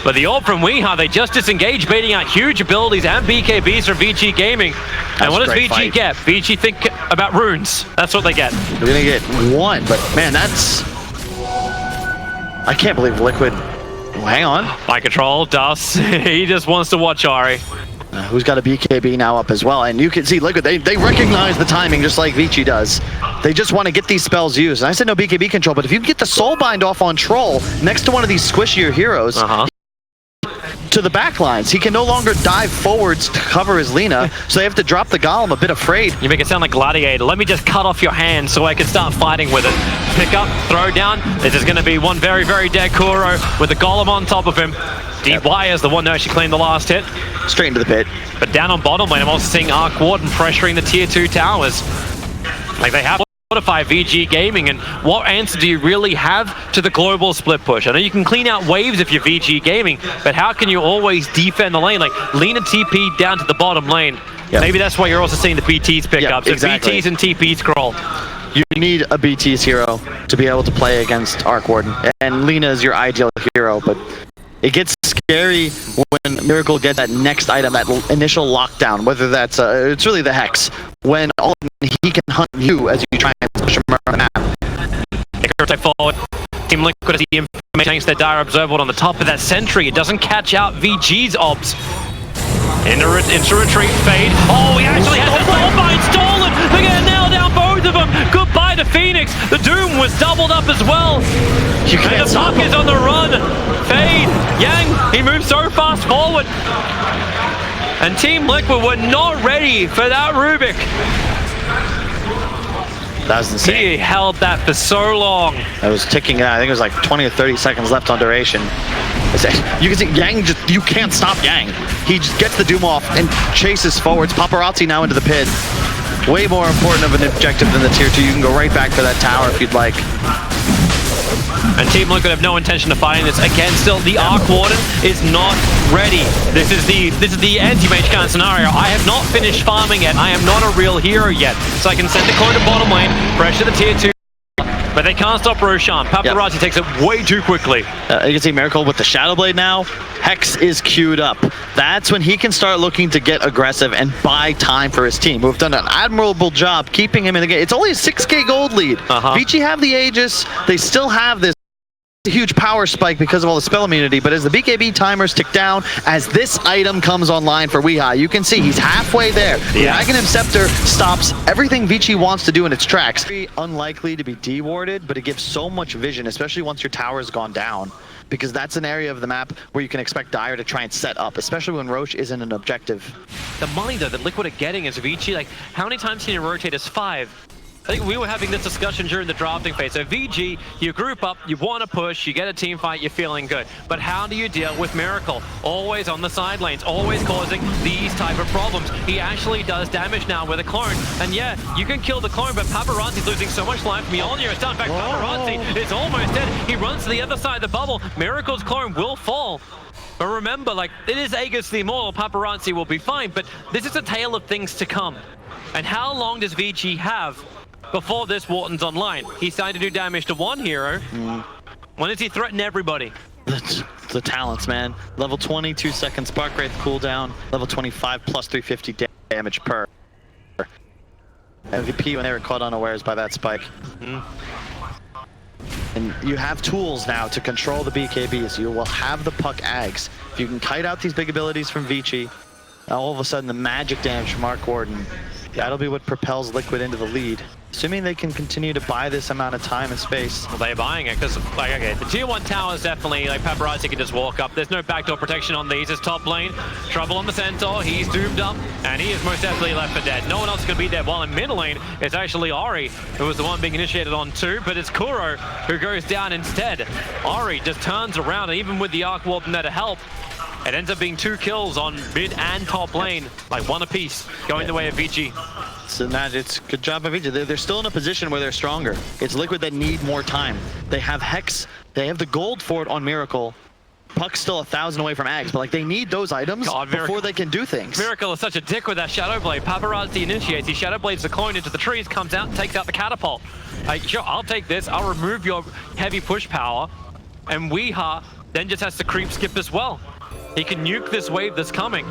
But the orb from Weeha, they just disengage, baiting out huge abilities and BKBs from VG Gaming. And what does VG get? VG think about runes. That's what they get. They're gonna get 1, but man, that's... I can't believe Liquid... Well, hang on. Mind control, Dust. He just wants to watch Ari. who's got a BKB now up as well. And you can see, look, they recognize the timing just like Vici does. They just want to get these spells used. And I said no BKB control, but if you can get the Soulbind off on Troll next to one of these squishier heroes, to the back lines, he can no longer dive forwards to cover his Lina, so they have to drop the Golem a bit afraid. You make it sound like Gladiator. Let me just cut off your hand so I can start fighting with it. Pick up, throw down. This is going to be one very, very dead Kuro with the Golem on top of him. Deep Wire's the one that actually claimed the last hit. Straight into the pit. But down on bottom lane, I'm also seeing Arc Warden pressuring the tier 2 towers. Like they have fortify VG Gaming, and what answer do you really have to the global split push? I know you can clean out waves if you're VG Gaming, but how can you always defend the lane? Like Lina TP down to the bottom lane. Yep. Maybe that's why you're also seeing the BTs pick up. So exactly. BTs and TPs crawl. You need a BT's hero to be able to play against Arc Warden, and Lina is your ideal hero, but it gets scary when Miracle gets that next item, that initial lockdown, whether that's, it's really the Hex, when all of a sudden he can hunt you as you try and push him around the map. Take forward. Team Liquid has the information thanks to their Dire Observer on the top of that sentry. It doesn't catch out VG's obs. Into retreat, Fade. Oh, he actually has the Soulbind stolen! They're gonna nail down both of them! Goodbye to Phoenix! The Doom was doubled up as well! You can't and the stop puck him. is on the run! Fade! Yang! He moves so fast forward! And Team Liquid were not ready for that Rubik! That was insane. He held that for so long. That was ticking out. I think it was like 20 or 30 seconds left on duration. You can see Yang just, you can't stop Yang. He just gets the Doom off and chases forwards. Paparazzi now into the pit. Way more important of an objective than the tier 2. You can go right back for that tower if you'd like. And Team Liquid have no intention of fighting this. Again, still, the Arc Warden is not ready. This is the anti-mage kind of scenario. I have not finished farming yet. I am not a real hero yet. So I can send the coin to bottom lane, pressure the tier 2. But they can't stop Roshan. Paparazzi takes it way too quickly. You can see Miracle with the Shadow Blade now. Hex is queued up. That's when he can start looking to get aggressive and buy time for his team, who have done an admirable job keeping him in the game. It's only a 6k gold lead. Vici have the Aegis. They still have this huge power spike because of all the spell immunity, but as the BKB timers tick down, as this item comes online for Weeha, you can see he's halfway there. The INTERCEPTOR stops everything Vici wants to do in its tracks. Very unlikely to be dewarded, but it gives so much vision, especially once your tower's gone down, because that's an area of the map where you can expect Dire to try and set up, especially when Roche isn't an objective. The money though that Liquid are getting is Vici, like how many times can you rotate as 5? I think we were having this discussion during the drafting phase. So VG, you group up, you want to push, you get a team fight, you're feeling good. But how do you deal with Miracle? Always on the side lanes, always causing these type of problems. He actually does damage now with a clone. And yeah, you can kill the clone, but Paparazzi's losing so much life. Mjolnir is done. In fact, Paparazzi is almost dead. He runs to the other side of the bubble. Miracle's clone will fall. But remember, like, it is Aegis the Immortal. Paparazzi will be fine, but this is a tale of things to come. And how long does VG have before this Wharton's online? He's starting to do damage to one hero. When does he threaten everybody? The talents, man. Level 20, 2 seconds Spark Wraith cooldown. Level 25, plus 350 damage per. MVP when they were caught unawares by that spike. And you have tools now to control the BKBs. You will have the puck ags. If you can kite out these big abilities from Vici, all of a sudden the magic damage from Arc Warden, that'll be what propels Liquid into the lead. Assuming they can continue to buy this amount of time and space. Well, they're buying it because, like, okay, the tier 1 towers definitely, like, Paparazzi can just walk up. There's no backdoor protection on these. It's top lane. Trouble on the Centaur. He's doomed up, and he is most definitely left for dead. No one else can be there. While in mid lane, it's actually Ori, who was the one being initiated on 2, but it's Kuro who goes down instead. Ori just turns around, and even with the Arc Warden there to help, it ends up being 2 kills on mid and top lane, like 1 apiece, going the way of Vici. So it's good job by Vici. They're still in a position where they're stronger. It's Liquid that need more time. They have Hex, they have the gold for it on Miracle. Puck's still 1,000 away from Ags, but like they need those items before they can do things. Miracle is such a dick with that Shadow Blade. Paparazzi initiates, he Shadow Blades the clone into the trees, comes out and takes out the catapult. Like, sure, I'll take this, I'll remove your heavy push power, and Weeha then just has to creep skip as well. He can nuke this wave that's coming.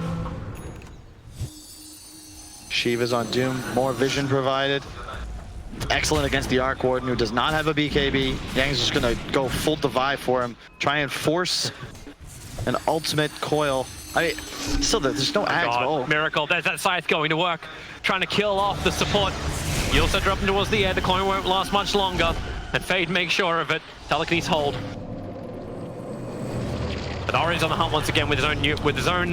Shiva's on Doom, more vision provided. Excellent against the Arc Warden, who does not have a BKB. Yang's just gonna go full divide for him. Try and force an ultimate coil I mean, still, there's no ags. God, Oh, Miracle, there's that scythe going to work. Trying to kill off the support. You also drop him towards the air, the coin won't last much longer. And Fade makes sure of it. Telekinesis hold. But Ori's on the hunt once again with his own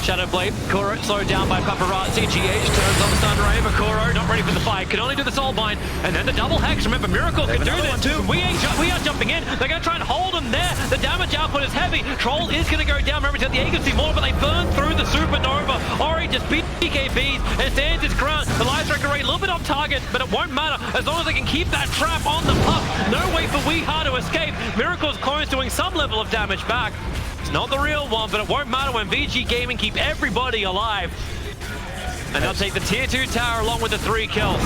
Shadow Blade. Kuro slowed down by Paparazzi. GH turns on the stun ray, but Kuro not ready for the fight. Can only do the Soulbind. And then the double hex. Remember, Miracle can do this too. We are jumping in. They're going to try and hold him there. The damage output is heavy. Troll is going to go down. Remember, the agency more, but they burn through the Supernova. Ori just beat BKBs and stands his ground. The Light Striker Ray a little bit off target, but it won't matter as long as they can keep that trap on the puck. No way for Weeha to escape. Miracle's clone's doing some level of damage back. It's not the real one, but it won't matter when VG Gaming keep everybody alive. And they'll take the tier 2 tower along with the 3 kills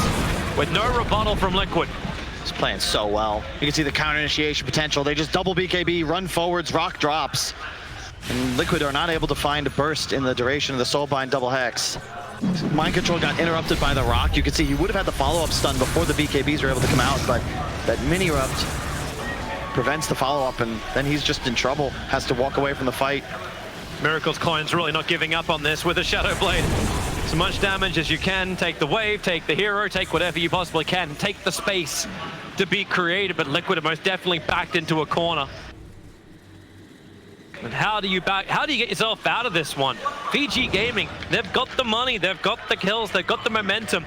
with no rebuttal from Liquid. he's playing so well. You can see the counter initiation potential. They just double BKB, run forwards, rock drops. And Liquid are not able to find a burst in the duration of the Soulbind double hex. Mind control got interrupted by the rock. You can see he would have had the follow-up stun before the BKBs were able to come out, but that mini-rupt prevents the follow-up, and then he's just in trouble. Has to walk away from the fight. Miracle's Coin's really not giving up on this with a Shadow Blade. As much damage as you can. Take the wave, take the hero, take whatever you possibly can. Take the space to be created, but Liquid are most definitely backed into a corner. And how do you get yourself out of this one? VG Gaming, they've got the money, they've got the kills, they've got the momentum.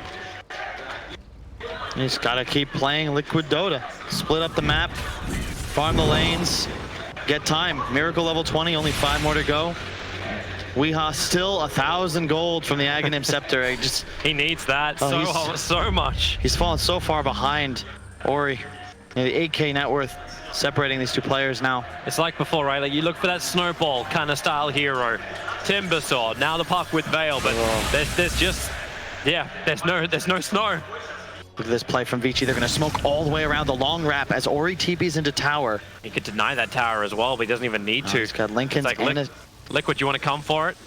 He's got to keep playing Liquid Dota. Split up the map, farm the lanes, get time. Miracle level 20, only 5 more to go. Weeha still 1,000 gold from the INTERCEPTOR. He needs that so much. He's fallen so far behind Ori. The 8K net worth separating these two players now. It's like before, right? Like you look for that snowball kind of style hero. Timbersaw, now the puck with Veil, but there's just, yeah, there's no snow. Look at this play from Vici. They're going to smoke all the way around the long wrap as Ori TPs into tower. He could deny that tower as well, but he doesn't even need to. He's got Lincoln. It's like, Liquid, you want to come for it?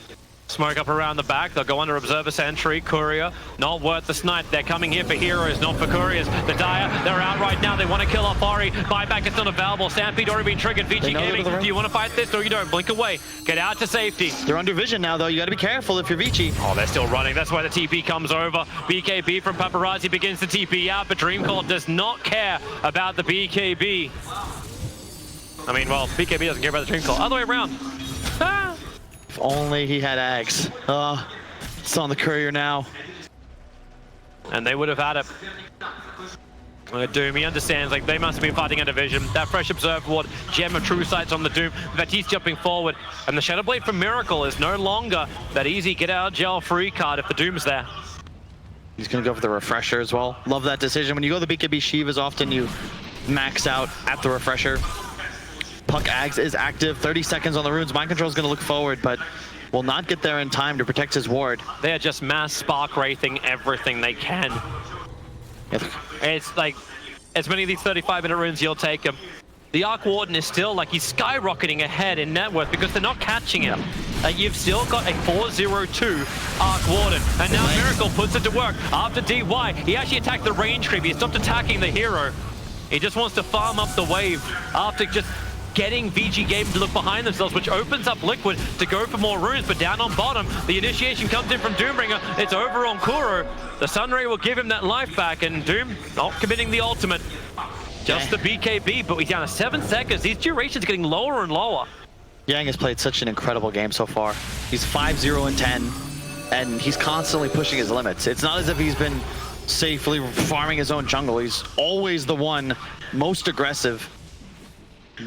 Smoke up around the back. They'll go under Observer Sentry. Courier, not worth the snipe. They're coming here for heroes, not for couriers. The Dire, they're out right now. They want to kill off Ori. Buyback is not available. Stampede already been triggered. VG Gaming, do you want to fight this or you don't? Blink away. Get out to safety. They're under vision now, though. You got to be careful if you're Vici. Oh, they're still running. That's why the TP comes over. BKB from Paparazzi begins to TP out, but Dreamcall does not care about the BKB. I mean, well, BKB doesn't care about the Dreamcall. Other way around. Ah! If only he had Ags. It's on the courier now. And they would have had it. Doom, he understands, like, they must have been fighting a division. That fresh Observe Ward, Gem of True Sights on the Doom. In fact, he's jumping forward. And the Shadow Blade from Miracle is no longer that easy get out of jail free card if the Doom's there. He's going to go for the Refresher as well. Love that decision. When you go the BKB Shivas, often you max out at the Refresher. Puck Ags is active, 30 seconds on the runes. Mind Control is going to look forward, but will not get there in time to protect his ward. They are just mass spark wraithing everything they can. It's like, as many of these 35-minute runes, you'll take them. The Arc Warden is still, like, he's skyrocketing ahead in net worth because they're not catching him. Like, you've still got a 402 Arc Warden, and now Miracle puts it to work. After DY, he actually attacked the range creep. He stopped attacking the hero. He just wants to farm up the wave after just getting VG Gaming to look behind themselves, which opens up Liquid to go for more runes, but down on bottom, the initiation comes in from Doombringer. It's over on Kuro. The Sunray will give him that life back, and Doom not committing the ultimate. Just the BKB, but he's down to 7 seconds. These durations getting lower and lower. Yang has played such an incredible game so far. He's 5-0-10, and he's constantly pushing his limits. It's not as if he's been safely farming his own jungle. He's always the one most aggressive.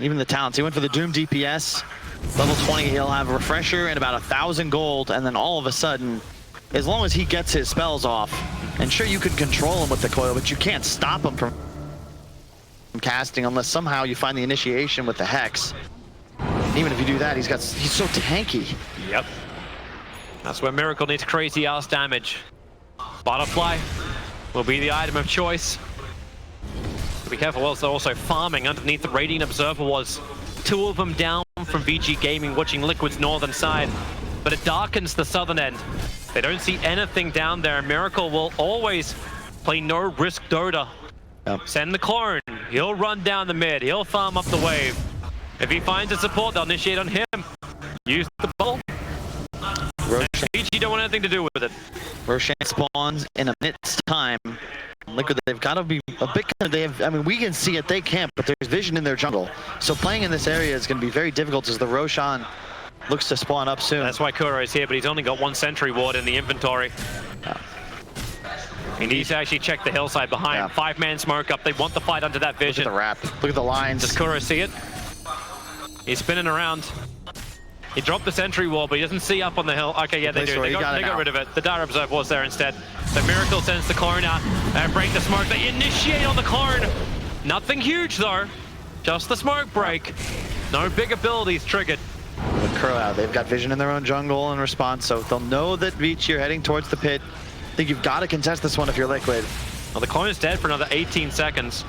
Even the talents. He went for the Doom DPS. Level 20, he'll have a Refresher and about 1,000 gold, and then all of a sudden, as long as he gets his spells off, and sure, you can control him with the coil, but you can't stop him from casting unless somehow you find the initiation with the Hex. Even if you do that, he's so tanky. Yep. That's where Miracle needs crazy ass damage. Butterfly will be the item of choice. Be careful, whilst they're also farming underneath the Radiant Observer was. 2 of them down from VG Gaming, watching Liquid's northern side. But it darkens the southern end. They don't see anything down there. Miracle will always play no risk Dota. Yep. Send the clone. He'll run down the mid. He'll farm up the wave. If he finds a support, they'll initiate on him. use the ball. VG don't want anything to do with it. Roshan spawns in a minute's time. Liquid, they've got to be a bit. I mean, we can see it, they can't, but there's vision in their jungle. So playing in this area is going to be very difficult as the Roshan looks to spawn up soon. That's why Kuro is here, but he's only got 1 sentry ward in the inventory. Yeah. He needs to actually check the hillside behind. Yeah. 5-man smoke up. They want the fight under that vision. Look at the wrap. Look at the lines. Does Kuro see it? He's spinning around. He dropped the sentry wall, but he doesn't see up on the hill. Okay, yeah, they do. They got rid of it. The Dire Observe was there instead. The Miracle sends the clone out and break the smoke. They initiate on the clone. Nothing huge, though. Just the smoke break. No big abilities triggered. The Crow out. They've got vision in their own jungle in response, so they'll know that Vici are heading towards the pit. I think you've got to contest this one if you're Liquid. Well, the clone is dead for another 18 seconds.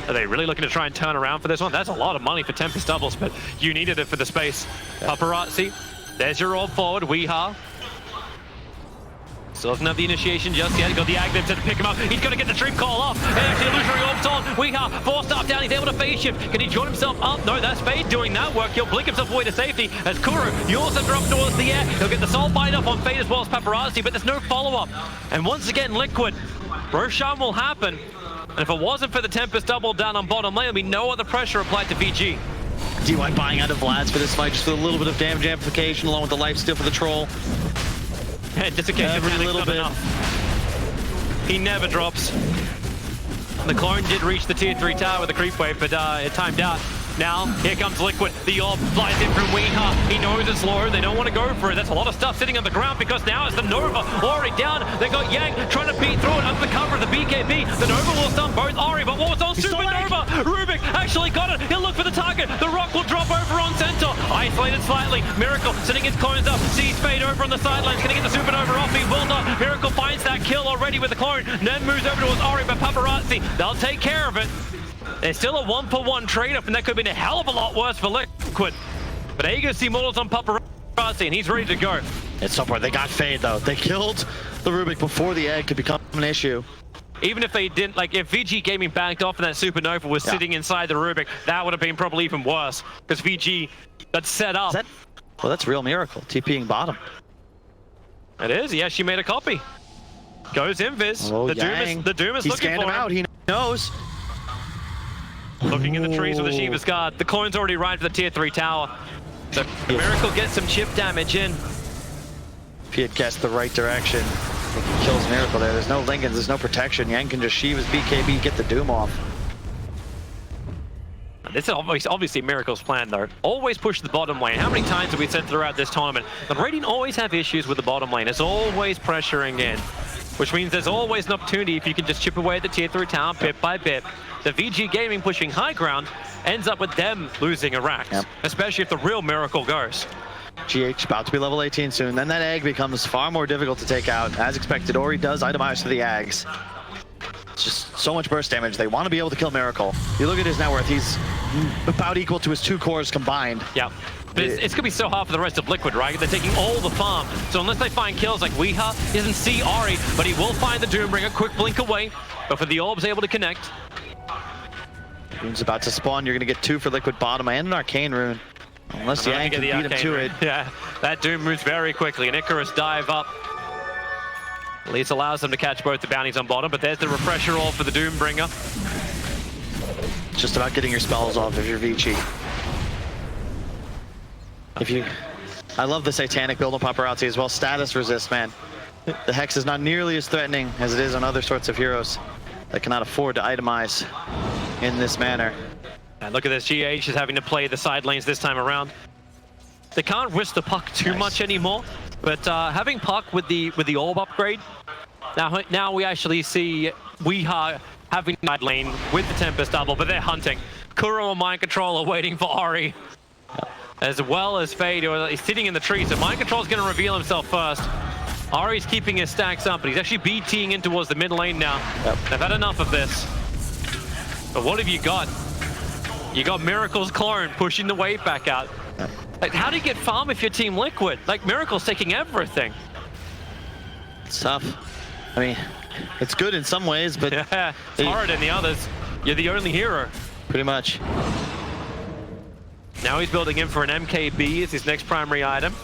Are they really looking to try and turn around for this one? That's a lot of money for Tempest doubles, but you needed it for the space. Yeah. Paparazzi, there's your orb forward, Weeha. Still doesn't have the initiation just yet. He got the Aghanim to pick him up. He's going to get the Dream Call off. And actually, illusory orbs on. Weeha, 4-star down. He's able to phase shift. Can he join himself up? No, that's Fade doing that work. He'll blink himself away to safety. As Kuro, you also drop towards the air. He'll get the Soul Bind up on Fade as well as Paparazzi, but there's no follow-up. And once again, Liquid, Roshan will happen. And if it wasn't for the Tempest double down on bottom lane, there'll be no other pressure applied to VG. DY buying out of Vlad's for this fight, just with a little bit of damage amplification, along with the lifesteal for the troll. And just in case every little bit. He never drops. The clone did reach the tier 3 tower with the creep wave, but it timed out. Now, here comes Liquid. The orb flies in from Weeha. He knows it's low. They don't want to go for it. That's a lot of stuff sitting on the ground because now it's the Nova already down. They got Yang trying to beat through it under the cover of the BKB. The Nova will stun both Ari, but what was on Supernova? Rubik actually got it. He'll look for the target. The rock will drop over on center. Isolated slightly. Miracle sending his clones up. Sees Fade over on the sidelines. Gonna get the Supernova off. He will not. Miracle finds that kill already with the clone. Then moves over towards Ari, but Paparazzi, they'll take care of it. There's still a 1-for-1 trade-up, and that could have been a hell of a lot worse for Liquid. But Aegis Immortals on Paparazzi, and he's ready to go. It's somewhere. They got Fade, though. They killed the Rubik before the egg could become an issue. Even if they didn't, like, if VG Gaming backed off and that Supernova was sitting inside the Rubik, that would have been probably even worse. Because VG, that's set up. Well, that's real Miracle. TPing bottom. It is. He actually made a copy. Goes Invis. Oh, the Doom is he looking scanned for him out. He knows. Looking in the trees with the Shiva's Guard. The clone's already right for the tier 3 tower. So Miracle gets some chip damage in. If he had guessed the right direction, I think he kills Miracle there. There's no Lincolns, there's no protection. Yang can just Shiva's BKB, get the Doom off. This is obviously Miracle's plan, though. Always push the bottom lane. How many times have we said throughout this tournament? The Radiant always have issues with the bottom lane. It's always pressuring in, which means there's always an opportunity if you can just chip away at the tier 3 tower bit by bit. The VG Gaming pushing high ground ends up with them losing a rack, especially if the real Miracle goes. GH about to be level 18 soon. Then that egg becomes far more difficult to take out. As expected, Ori does itemize for the Ags. It's just so much burst damage. They want to be able to kill Miracle. You look at his net worth, he's about equal to his 2 cores combined. Yeah. But it's going to be so hard for the rest of Liquid, right? They're taking all the farm. So unless they find kills like Weeha, he doesn't see Ari, but he will find the Doombringer. Quick blink away. But for the orbs able to connect. Rune's about to spawn. You're going to get 2 for Liquid bottom and an Arcane Rune. Unless Yang can beat him to it. Yeah, that Doom moves very quickly. An Icarus dive up. At least allows them to catch both the bounties on bottom, but there's the refresher orb for the Doombringer. It's just about getting your spells off if you're Vici. I love the Satanic build on Paparazzi as well. Status resist, man. The Hex is not nearly as threatening as it is on other sorts of heroes that cannot afford to itemize in this manner. And look at this, GH is having to play the side lanes this time around. They can't risk the puck too much anymore, but having puck with the orb upgrade, now we actually see Weeha having side lane with the Tempest double, but they're hunting. Kuro and Mind Control are waiting for Ari, as well as Fade, who is sitting in the tree, so Mind Control is going to reveal himself first. Ari's keeping his stacks up, but he's actually BTing in towards the mid lane now. They've had enough of this. But what have you got? You got Miracle's clone pushing the wave back out. Like, how do you get farm if you're Team Liquid? Like, Miracle's taking everything. It's tough. I mean, it's good in some ways, but... Yeah, it's hard in the others. You're the only hero. Pretty much. Now Now he's building in for an MKB as his next primary item.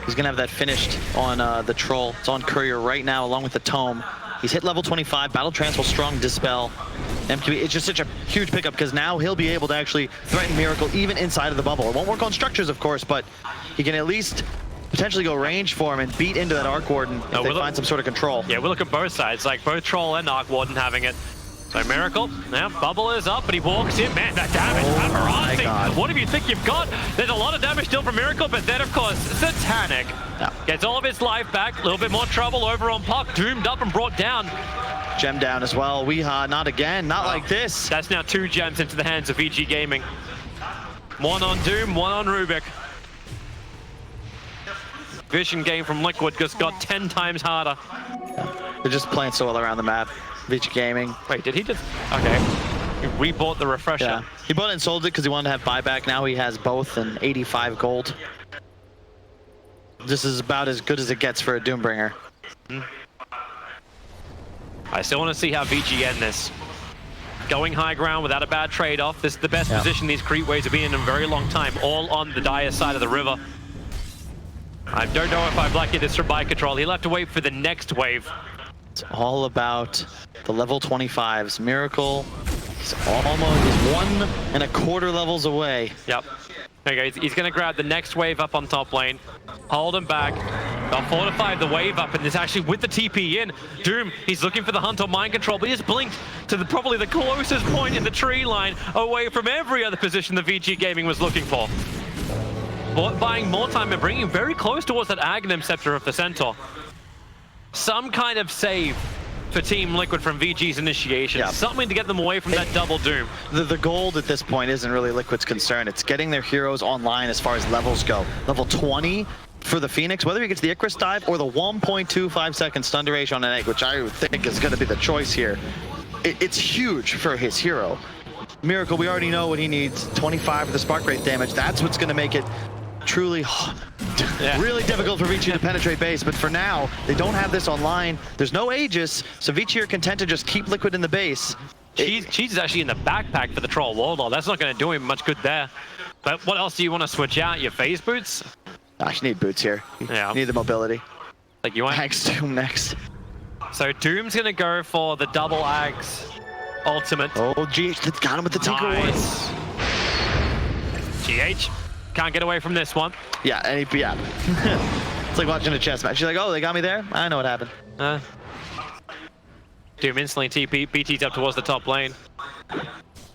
He's gonna have that finished on the troll. It's on Courier right now along with the tome. He's hit level 25, Battle Transfer, Strong Dispel. MQB, it's just such a huge pickup because now he'll be able to actually threaten Miracle even inside of the bubble. It won't work on structures, of course, but he can at least potentially go range for him and beat into that Arc Warden if they find some sort of control. Yeah, we'll look at both sides, like both Troll and Arc Warden having it. So Miracle, now bubble is up, but he walks in. Man, that damage, Paparazzi. What do you think you've got? There's a lot of damage still from Miracle, but then of course, Satanic gets all of his life back. A little bit more trouble over on Puck, doomed up and brought down. Gem down as well. Weeha, not again, not like this. That's now 2 gems into the hands of VG Gaming. 1 on Doom, 1 on Rubik. Vision game from Liquid just got 10 times harder. They're just playing so well around the map. VG Gaming. Wait, did he just... Okay. He rebought the refresher. Yeah. He bought it and sold it because he wanted to have buyback. Now he has both and 85 gold. This is about as good as it gets for a Doombringer. I still want to see how VG end this. Going high ground without a bad trade-off. This is the best position these creep waves have been in a very long time. All on the dire side of the river. I don't know if I've liked this from by control. He'll have to wait for the next wave. It's all about the level 25s. Miracle is almost 1.25 levels away. Yep. Okay, he's going to grab the next wave up on top lane. Hold him back. They'll fortify the wave up, and it's actually with the TP in. Doom, he's looking for the hunt on mind control, but he just blinked to probably the closest point in the tree line away from every other position the VG Gaming was looking for. Buying more time and bringing very close towards that INTERCEPTOR of the Centaur. Some kind of save for Team Liquid from VG's initiation. Something to get them away from that double Doom. The gold at this point isn't really Liquid's concern. It's getting their heroes online as far as levels go. Level 20 for the Phoenix, whether he gets the Icarus dive or the 1.25 second stun duration on an egg, which I think is going to be the choice here. It's huge for his hero. Miracle, we already know what he needs. 25 for the spark rate damage. That's what's going to make it truly really difficult for VG to penetrate base, but for now, they don't have this online. There's no Aegis, so VG are content to just keep Liquid in the base. Cheese is actually in the backpack for the Troll Warlord. That's not going to do him much good there. But what else do you want to switch out? Your phase boots? I actually need boots here. You need the mobility. Like you want Ags Doom next. So Doom's going to go for the double Ags ultimate. Oh, GH got him with the Tinker Nice. GH. Can't get away from this one. Yeah, and it's like watching a chess match. She's like, oh, they got me there? I know what happened. Doom instantly TP, BT's up towards the top lane.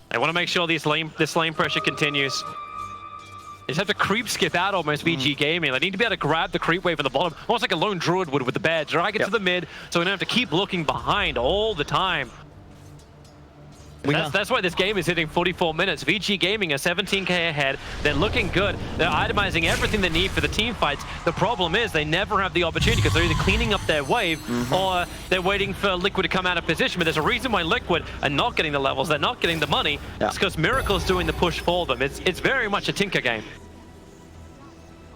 They want to make sure this lane pressure continues. They just have to creep skip out almost VG Gaming. They need to be able to grab the creep wave at the bottom, almost like a lone druid would with the bed. Drag it to the mid, so we don't have to keep looking behind all the time. That's why this game is hitting 44 minutes. VG Gaming are 17k ahead. They're looking good. They're itemizing everything they need for the team fights. The problem is they never have the opportunity because they're either cleaning up their wave or they're waiting for Liquid to come out of position. But there's a reason why Liquid are not getting the levels. They're not getting the money. It's because Miracle's doing the push for them. It's very much a tinker game.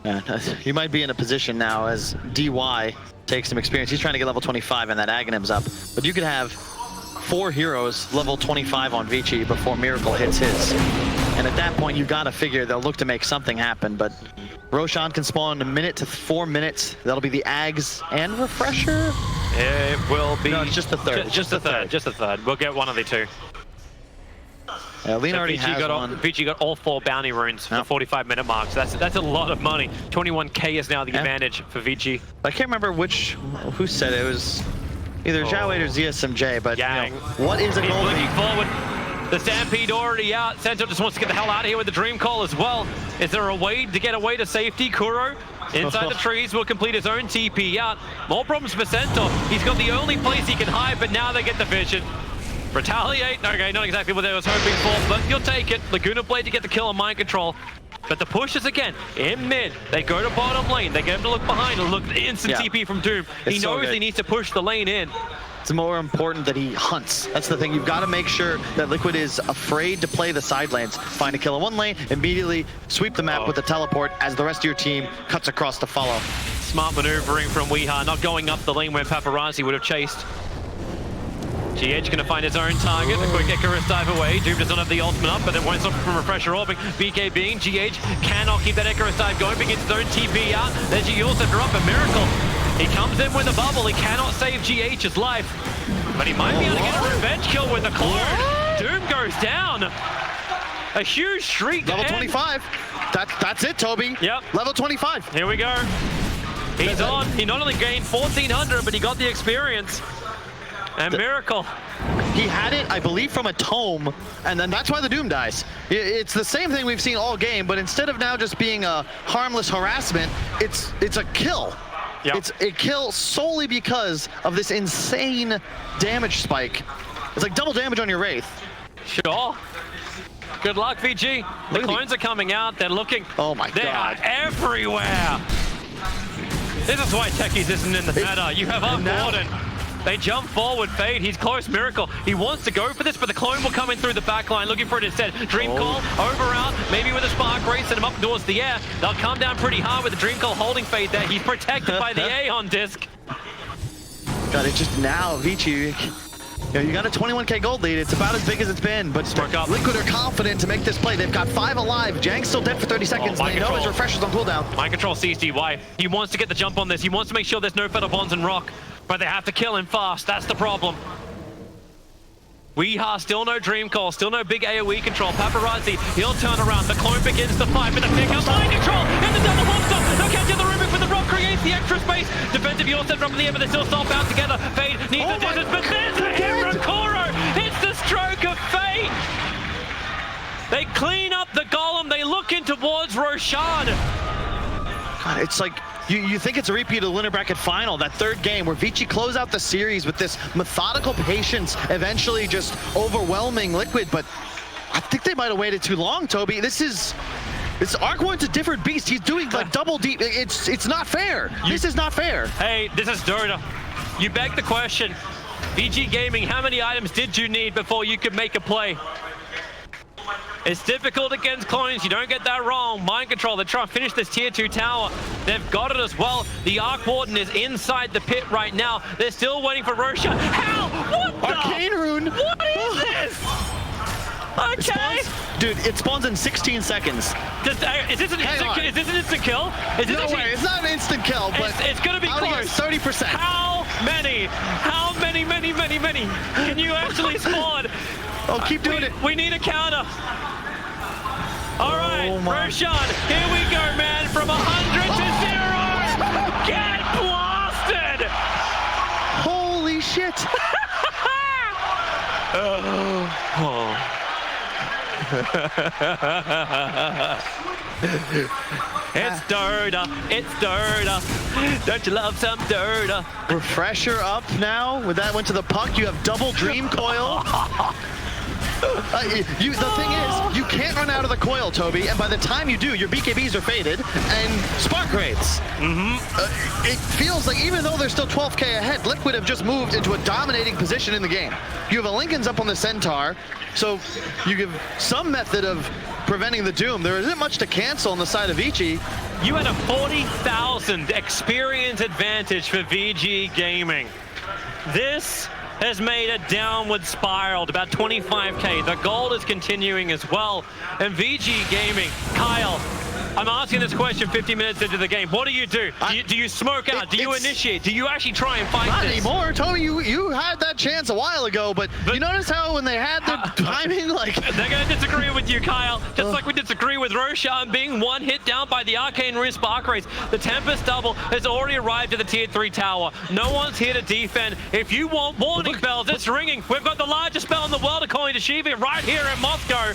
Yeah, you might be in a position now as DY takes some experience. He's trying to get level 25 and that Aghanim's up. But you could have 4 heroes level 25 on VG before Miracle hits his. And at that point, you gotta figure they'll look to make something happen, but Roshan can spawn in a minute to 4 minutes. That'll be the Ags and Refresher? It will be... No, it's just the third. Just the third. We'll get one of the 2. Yeah, Lena already has one. VG got all 4 bounty runes for the 45-minute mark, so that's a lot of money. 21k is now the advantage for VG. I can't remember who said it. It was either Zhao or ZSMJ, but Yang. You know, what is a goal? Looking forward. The Stampede already out. Centaur just wants to get the hell out of here with the Dream Call as well. Is there a way to get away to safety? Kuro inside the trees will complete his own TP out. More problems for Centaur. He's got the only place he can hide, but now they get the vision. Retaliate. Okay, not exactly what they was hoping for, but you'll take it. Laguna Blade to get the kill on mind control. But the pushes again in mid. They go to bottom lane. They get him to look behind and look at the instant TP from Doom. He knows he needs to push the lane in. It's more important that he hunts. That's the thing. You've got to make sure that Liquid is afraid to play the side lanes. Find a kill in one lane, immediately sweep the map with the teleport as the rest of your team cuts across to follow. Smart maneuvering from Weeha, not going up the lane where Paparazzi would have chased. GH gonna find his own target, a quick Icarus dive away. Doom does not have the ultimate up, but it won't stop him from refresher orbing. BK being GH cannot keep that Icarus dive going, begins his own TP out. There's Interceptor up, a miracle. He comes in with a bubble, he cannot save GH's life, but he might be able to get a revenge kill with the clone. Doom goes down. A huge streak to Level end. 25. That's it, Toby. Yep. Level 25. Here we go. He's on. He not only gained 1,400, but he got the experience. And miracle. He had it, I believe, from a tome, and then that's why the Doom dies. It's the same thing we've seen all game, but instead of now just being a harmless harassment, it's a kill. Yep. It's a kill solely because of this insane damage spike. It's like double damage on your Wraith. Sure. Good luck, VG. The clones are coming out. They're looking. Oh my they God. They are everywhere. This is why Techies isn't in the meta. You have Arc Warden. They jump forward, Fade, he's close, Miracle. He wants to go for this, but the clone will come in through the back line, looking for it instead. Dream Call, over out, maybe with a Spark Ray, send him up towards the air. They'll come down pretty hard with the Dream Call holding Fade there. He's protected by the Aeon disc. God, it's just now, Vici. You got a 21k gold lead. It's about as big as it's been, but Liquid are confident to make this play. They've got 5 alive. Jang's still dead for 30 seconds. They know his refresher's on cooldown. Mind Control sees DY. He wants to get the jump on this. He wants to make sure there's no Feather Bonds and Rock, but they have to kill him fast. That's the problem. Weeha, still no Dream Call, still no big AoE control. Paparazzi, he'll turn around. The clone begins to fight with the pickup. Mind Control in the double monster. They'll catch the Rubik with the Rock, creates the extra space. Defensive York set from the air, but they still stall bound together. Fade needs the distance, but there's the Hirakoro. It's the stroke of fate. They clean up the golem. They look in towards Roshan. God, it's like, you think it's a repeat of the Winter Bracket Final, that third game where Vici close out the series with this methodical patience, eventually just overwhelming Liquid, but I think they might have waited too long, Toby. This Arc Warden's a different beast. He's doing like double deep. It's not fair. This is not fair. Hey, this is Dota. You beg the question. VG Gaming, how many items did you need before you could make a play? It's difficult against clones, you don't get that wrong. Mind Control, they're trying to finish this tier 2 tower. They've got it as well. The Arc Warden is inside the pit right now. They're still waiting for Roshan. How? What the? Arcane Rune. What is this? Okay. Dude, it spawns in 16 seconds. Is this an instant kill? Is this No way, it's not an instant kill, but it's gonna be close. 30%. How many? Many? Can you actually spawn? Oh, keep doing it. We need a counter. All right, Roshan, here we go, man. From 100 to 0. Get blasted. Holy shit. It's Dota. It's Dota. Don't you love some Dota? Refresher up now. With that went to the puck. You have double Dream Coil. The thing is, you can't run out of the coil, Toby, and by the time you do, your BKBs are faded and Spark Rates. It feels like even though they're still 12k ahead, Liquid have just moved into a dominating position in the game. You have a Lincoln's up on the Centaur, so you give some method of preventing the Doom. There isn't much to cancel on the side of Vici. You had a 40,000 experience advantage for VG Gaming. This has made a downward spiral to about 25k. The gold is continuing as well. And VG Gaming, Kyle, I'm asking this question 50 minutes into the game. What do you do? Do you smoke out? Do you initiate? Do you actually try and fight Not this? anymore. Toby, you had that chance a while ago, but you notice how when they had the timing, like... They're going to disagree with you, Kyle. Just like we disagree with Roshan being one hit down by the Arcane Rune Spark Race. The Tempest double has already arrived at the tier 3 tower. No one's here to defend. If you want warning bells, it's ringing. We've got the largest spell in the world according to Shiva right here in Moscow.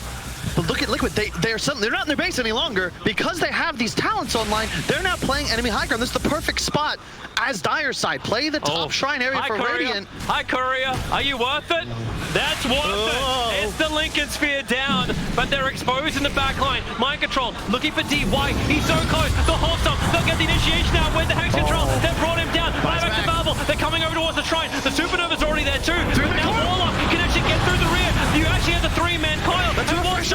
But look at Liquid, they're not in their base any longer. Because they have these talents online, they're now playing enemy high ground. This is the perfect spot as Dire's side. Play the top shrine area for Radiant. Hi, Courier. Are you worth it? That's worth it. It's the Lincoln Sphere down, but they're exposed in the back line. Mind Control, looking for DY. He's so close. The hold stop. They'll get the initiation now with the Hex Control. They've brought him down. Back to Marvel. They're coming over towards the shrine. The Supernova's already there too. Now Warlock can actually get through the rear. You actually have the 3-man coil. And what's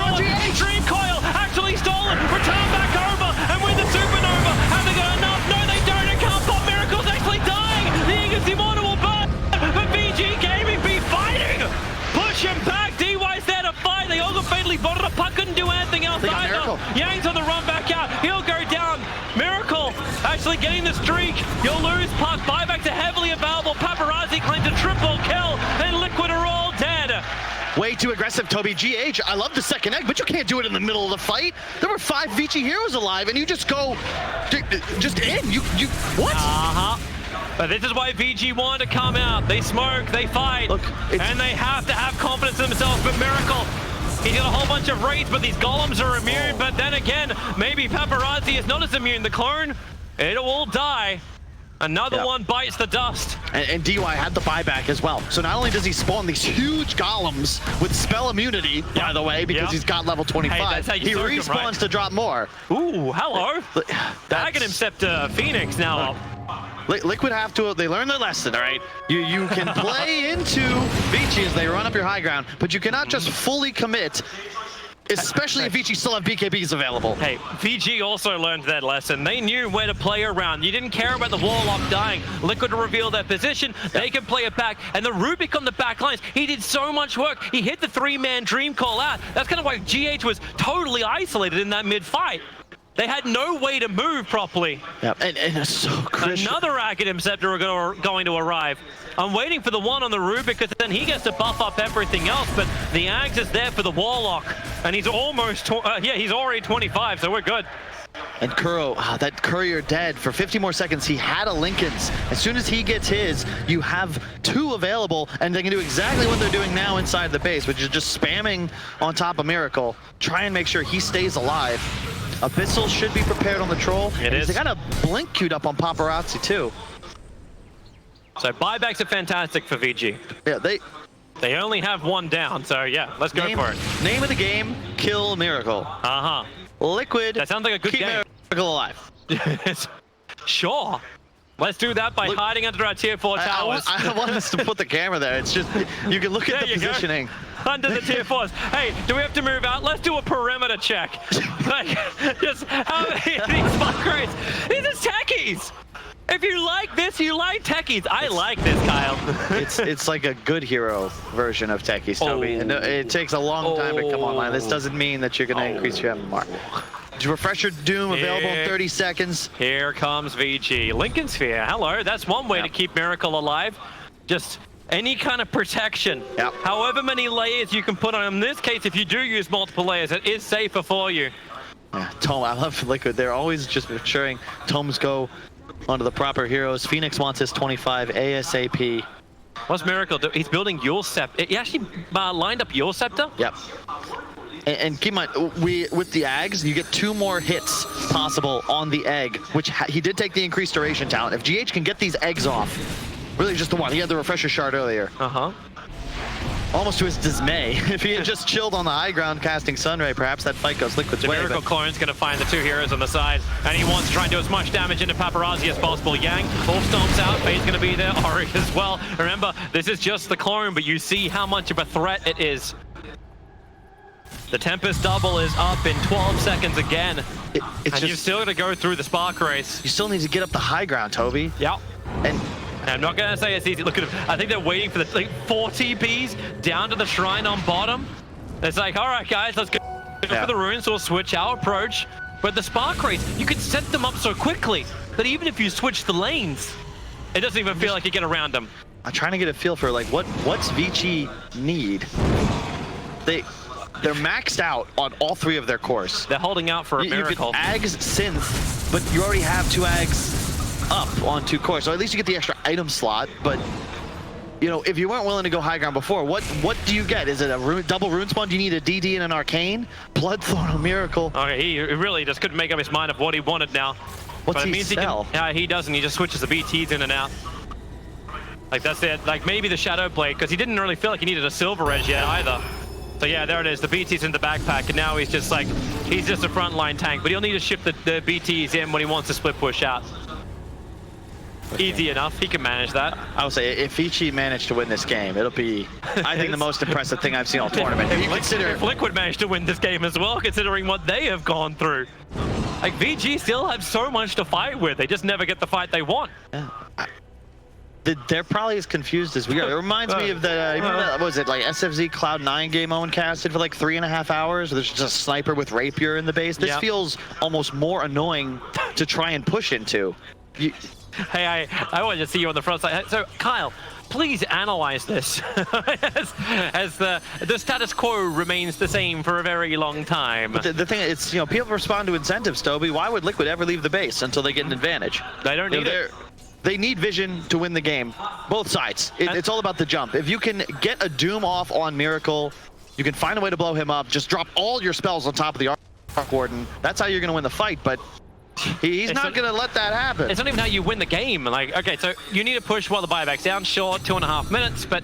Dream Coil actually stolen. Return back over. And with the Supernova, have they got enough? No, they don't. It can't pop. Miracle's actually dying. The Ingus Immortal will burn. But VG Gaming be fighting. Miracle. Yang's on the run back out. He'll go down. Miracle actually getting the streak. You'll lose puck. Buybacks are heavily available. Paparazzi claims a triple kill, and Liquid are all dead. Way too aggressive, Toby. GH, I love the second egg, but you can't do it in the middle of the fight. There were 5 Vici heroes alive, and you just go, just in. You what? But this is why VG wanted to come out. They smoke, they fight, Look, and they have to have confidence in themselves. But Miracle, he's got a whole bunch of raids, but these golems are immune. But then again, maybe Paparazzi is not as immune. The clone, it will die. Another one bites the dust. And DY had the buyback as well. So not only does he spawn these huge golems with spell immunity, by the way, because he's got level 25, Hey, that's how you he soak him, respawns right? to drop more. Ooh, hello. That's- INTERCEPTOR Phoenix now up. Liquid have to, they learned their lesson, all right? You can play into Vici as they run up your high ground, but you cannot just fully commit, especially if Vici still have BKBs available. Hey, VG also learned that lesson. They knew where to play around. You didn't care about the Warlock dying. Liquid to reveal their position. They can play it back. And the Rubik on the back lines, he did so much work. He hit the 3-man dream call out. That's kind of why GH was totally isolated in that mid-fight. They had no way to move properly. Yep, and it's so crucial. Another INTERCEPTOR are going to arrive. I'm waiting for the one on the Rubik because then he gets to buff up everything else, but the Ags is there for the Warlock, and he's almost, he's already 25, so we're good. And Kuro, that Courier dead for 50 more seconds. He had a Lincoln's. As soon as he gets his, you have 2 available, and they can do exactly what they're doing now inside the base, which is just spamming on top of Miracle. Try and make sure he stays alive. Abyssal should be prepared on the Troll. It is. They got a blink queued up on Paparazzi too. So buybacks are fantastic for VG. Yeah, They only have 1 down, so yeah, let's go for it. Name of the game, kill Miracle. Liquid, That sounds like a good keep game. Miracle alive. Sure. Let's do that by hiding under our tier 4 towers. I want us to put the camera there. It's just, you can look at the positioning. Under the tier 4s. Hey, do we have to move out? Let's do a perimeter check. Like, just how many of these fuck rates? These are techies. If you like this, you like techies. I like this, Kyle. It's like a good hero version of techies, Toby. And it takes a long time to come online. This doesn't mean that you're going to increase your MMR. Refresher Doom available in 30 seconds. Here comes VG. Lincoln Sphere, hello. That's one way to keep Miracle alive. Just any kind of protection. Yep. However many layers you can put on. In this case, if you do use multiple layers, it is safer for you. Yeah, Tom, I love Liquid. They're always just ensuring Tomes go onto the proper heroes. Phoenix wants his 25 ASAP. What's Miracle do? He's building your scepter. He actually lined up your scepter? Yep. And keep in mind, with the Ags, you get 2 more hits possible on the egg, which he did take the increased duration talent. If GH can get these eggs off, really just the one. He had the refresher shard earlier. Almost to his dismay. If he had just chilled on the high ground casting Sunray, perhaps that fight goes Liquid's way. Miracle Clone's going to find the 2 heroes on the side, and he wants to try and do as much damage into Paparazzi as possible. Yang all stomps out. Faye's going to be there. Ori as well. Remember, this is just the clone, but you see how much of a threat it is. The Tempest double is up in 12 seconds again. And you've still got to go through the Spark Race. You still need to get up the high ground, Toby. Yep. And I'm not going to say it's easy. Look at him. I think they're waiting for the 4 TPs down to the shrine on bottom. It's like, all right, guys, let's go for the runes. We'll switch our approach. But the Spark Race, you can set them up so quickly that even if you switch the lanes, it doesn't even feel like you get around them. I'm trying to get a feel for like what's Vici need. They're maxed out on all 3 of their cores. They're holding out for a miracle. You get Ags Synth, but you already have 2 Ags up on 2 cores, so at least you get the extra item slot. But you know, if you weren't willing to go high ground before, what do you get? Is it a double rune spawn? Do you need a DD and an arcane? Bloodthorn, a miracle. Okay, he really just couldn't make up his mind of what he wanted now. What's but it he means sell? He doesn't. He just switches the BTs in and out. Like that's it. Like maybe the Shadow Blade, because he didn't really feel like he needed a Silver Edge yet either. So yeah, there it is. The BT's in the backpack, and now he's just a frontline tank. But he'll need to ship the BTs in when he wants to split push out. Easy enough. He can manage that. I would say if Vici managed to win this game, it'll be, I think, the most impressive thing I've seen all tournament. If Liquid managed to win this game as well, considering what they have gone through. Like VG still have so much to fight with. They just never get the fight they want. Yeah. They're probably as confused as we are. It reminds me of the, what was it, like SFZ Cloud9 game Owen casted for like 3.5 hours? There's just a sniper with rapier in the base. This feels almost more annoying to try and push into. Hey, I wanted to see you on the front side. So, Kyle, please analyze this as the status quo remains the same for a very long time. But the thing is, you know, people respond to incentives, Toby. Why would Liquid ever leave the base until they get an advantage? They don't need it. They need vision to win the game. Both sides. It's all about the jump. If you can get a Doom off on Miracle, you can find a way to blow him up. Just drop all your spells on top of the Arc Warden. That's how you're going to win the fight, but he's not going to let that happen. It's not even how you win the game. Like, okay, so you need to push while the buyback's down. Sure, 2.5 minutes, but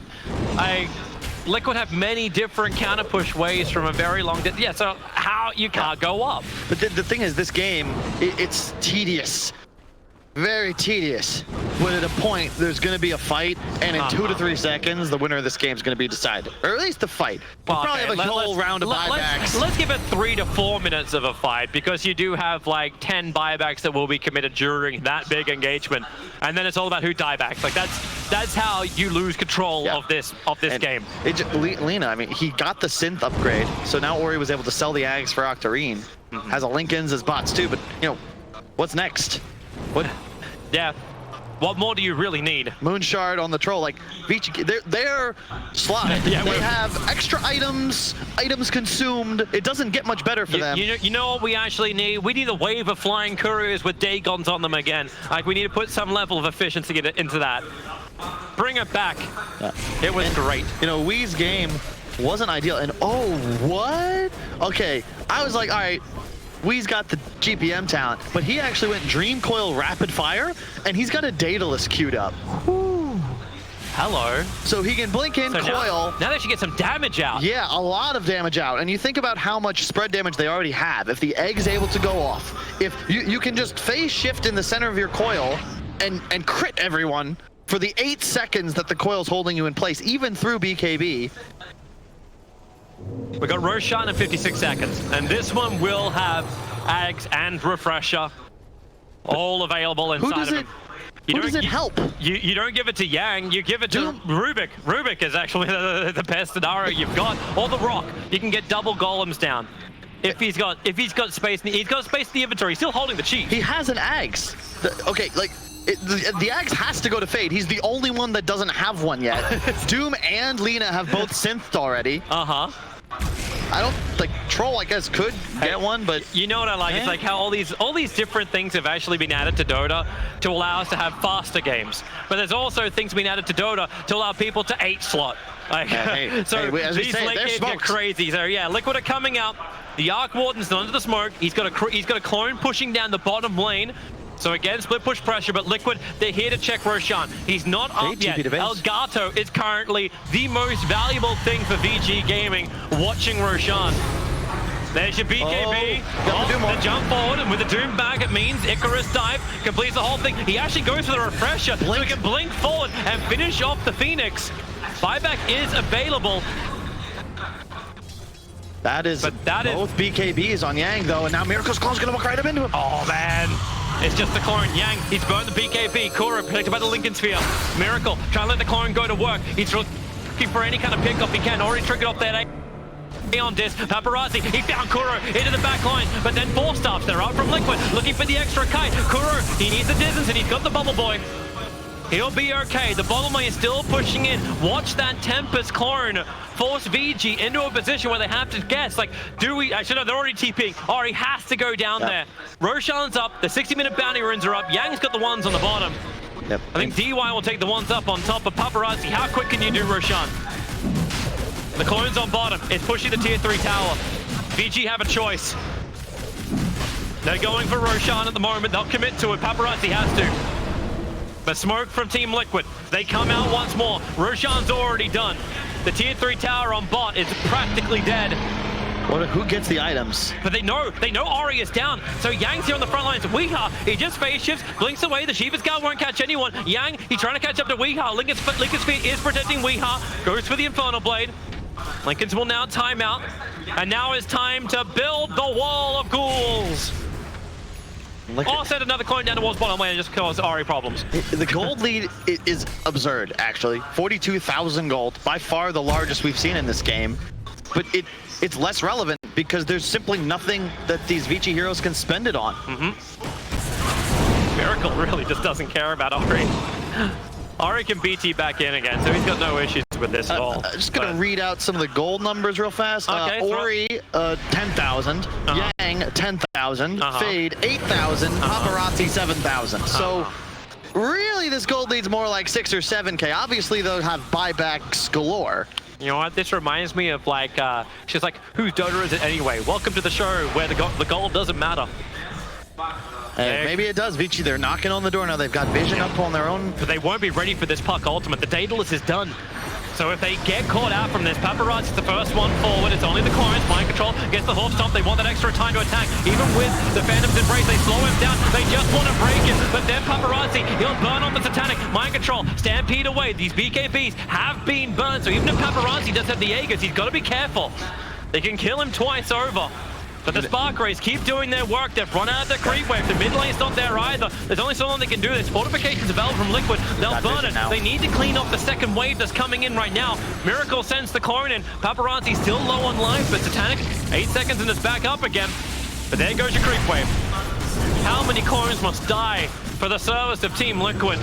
Liquid have many different counter push ways from a very long distance. Yeah, so how you can't go up. But the thing is, this game, it's tedious. Very tedious. But at a point, there's going to be a fight, and in 2 to 3 seconds, the winner of this game is going to be decided. Or at least the fight. We'll probably have a whole round of buybacks. Let's give it 3 to 4 minutes of a fight, because you do have like 10 buybacks that will be committed during that big engagement. And then it's all about who diebacks. Like that's how you lose control of this game. Lena, I mean, he got the synth upgrade, so now Ori was able to sell the Ags for Octarine. Has a Lincolns as bots too, but you know, what's next? What? Yeah. What more do you really need? Moonshard on the troll, like Vici, they're slide. They have extra items consumed. It doesn't get much better for them. You know what we actually need? We need a wave of flying couriers with Dagons on them again. Like, we need to put some level of efficiency into that. Bring it back. It was great. You know, Wii's game wasn't ideal, and oh, what? Okay, I was like, all right, Wii's got the GPM talent, but he actually went Dream Coil Rapid Fire, and he's got a Daedalus queued up. Ooh. Hello. So he can blink in, coil. Now they should get some damage out. Yeah, a lot of damage out. And you think about how much spread damage they already have. If the egg's able to go off, if you can just phase shift in the center of your coil and crit everyone for the 8 seconds that the coil's holding you in place, even through BKB. We got Roshan in 56 seconds, and this one will have Ags and Refresher all available inside of him. Who does it help? You don't give it to Yang, you give it to Rubik. Rubik is actually the best scenario you've got. Or the Rock. You can get double golems down. If he's got space, he's got space in the inventory. He's still holding the cheat. He has an Ags. Okay, like the Ags has to go to Fade. He's the only one that doesn't have one yet. Doom and Lena have both synthed already. I don't like Troll, I guess, could get one, but you know what I like? It's like how all these different things have actually been added to Dota to allow us to have faster games. But there's also things being added to Dota to allow people to 8-slot. Like, so these late games get crazy. So yeah, Liquid are coming out. The Arc Warden's under the smoke. He's got a clone pushing down the bottom lane. So again, split push pressure, but Liquid, they're here to check Roshan. He's not up yet. Elgato is currently the most valuable thing for VG Gaming, watching Roshan. There's your BKB. The jump forward, and with the Doom back, it means Icarus dive completes the whole thing. He actually goes for the Refresher, so he can blink forward and finish off the Phoenix. Buyback is available. That is both BKBs on Yang, though, and now Miracle's Clone's going to walk right up into him. Oh, man. It's just the clone. Yang, he's burned the BKB. Kura protected by the Lincoln Sphere. Miracle trying to let the clone go to work. He's looking for any kind of pickup he can. Already triggered off that on disc. Paparazzi, he found Kuro into the back line, but then 4 stops. They're out from Liquid, looking for the extra kite. Kuro, he needs the distance, and he's got the Bubble Boy. He'll be okay. The bottom lane is still pushing in. Watch that Tempest clone force VG into a position where they have to guess. Like, do we? Actually, no, they're already TPing. Oh, he has to go down there. Roshan's up. The 60-minute bounty runes are up. Yang's got the ones on the bottom. I think DY will take the ones up on top of Paparazzi. How quick can you do, Roshan? The clone's on bottom. It's pushing the tier 3 tower. VG have a choice. They're going for Roshan at the moment. They'll commit to it. Paparazzi has to. But smoke from Team Liquid. They come out once more. Roshan's already done. The tier 3 tower on bot is practically dead. Who gets the items? But they know Ori is down. So Yang's here on the front lines. Weeha, he just phase shifts, blinks away. The Shiva's Guard won't catch anyone. Yang, he's trying to catch up to Weeha. Lincoln's Sphere is protecting Weeha. Goes for the Infernal Blade. Lincoln's will now time out. And now it's time to build the wall of ghouls. Oh, send another clone down towards bottom lane and just cause Ari problems. The gold lead is absurd, actually. 42,000 gold, by far the largest we've seen in this game. But it's less relevant because there's simply nothing that these Vici heroes can spend it on. Miracle really just doesn't care about Ari. Ari can BT back in again, so he's got no issues with this at all. Just gonna read out some of the gold numbers real fast. Okay, Ori, 10,000. Yang, 10,000. Fade, 8,000. Paparazzi, 7,000. So really, this gold lead's more like 6 or 7K. Obviously, they'll have buybacks galore. You know what? This reminds me of like, she's like, whose Dota is it anyway? Welcome to the show where the gold doesn't matter. Hey, maybe it does. Vici, they're knocking on the door now. They've got vision up on their own. But they won't be ready for this puck ultimate. The Daedalus is done. So if they get caught out from this, Paparazzi's the first one forward. It's only the clones. Mind control gets the hoof stomp. They want that extra time to attack. Even with the Phantom's embrace, they slow him down. They just want to break him. But then Paparazzi, he'll burn on the Satanic. Mind control, stampede away. These BKBs have been burned. So even if Paparazzi does have the Aegis, he's got to be careful. They can kill him twice over. But the Spark Rays keep doing their work. They've run out of the creep wave. The mid lane's not there either. There's only so long they can do this. Fortifications available from Liquid. They'll burn it. They need to clean off the second wave that's coming in right now. Miracle sends the clone in. Paparazzi's still low on life, but Satanic, 8 seconds and it's back up again. But there goes your creep wave. How many clones must die for the service of Team Liquid?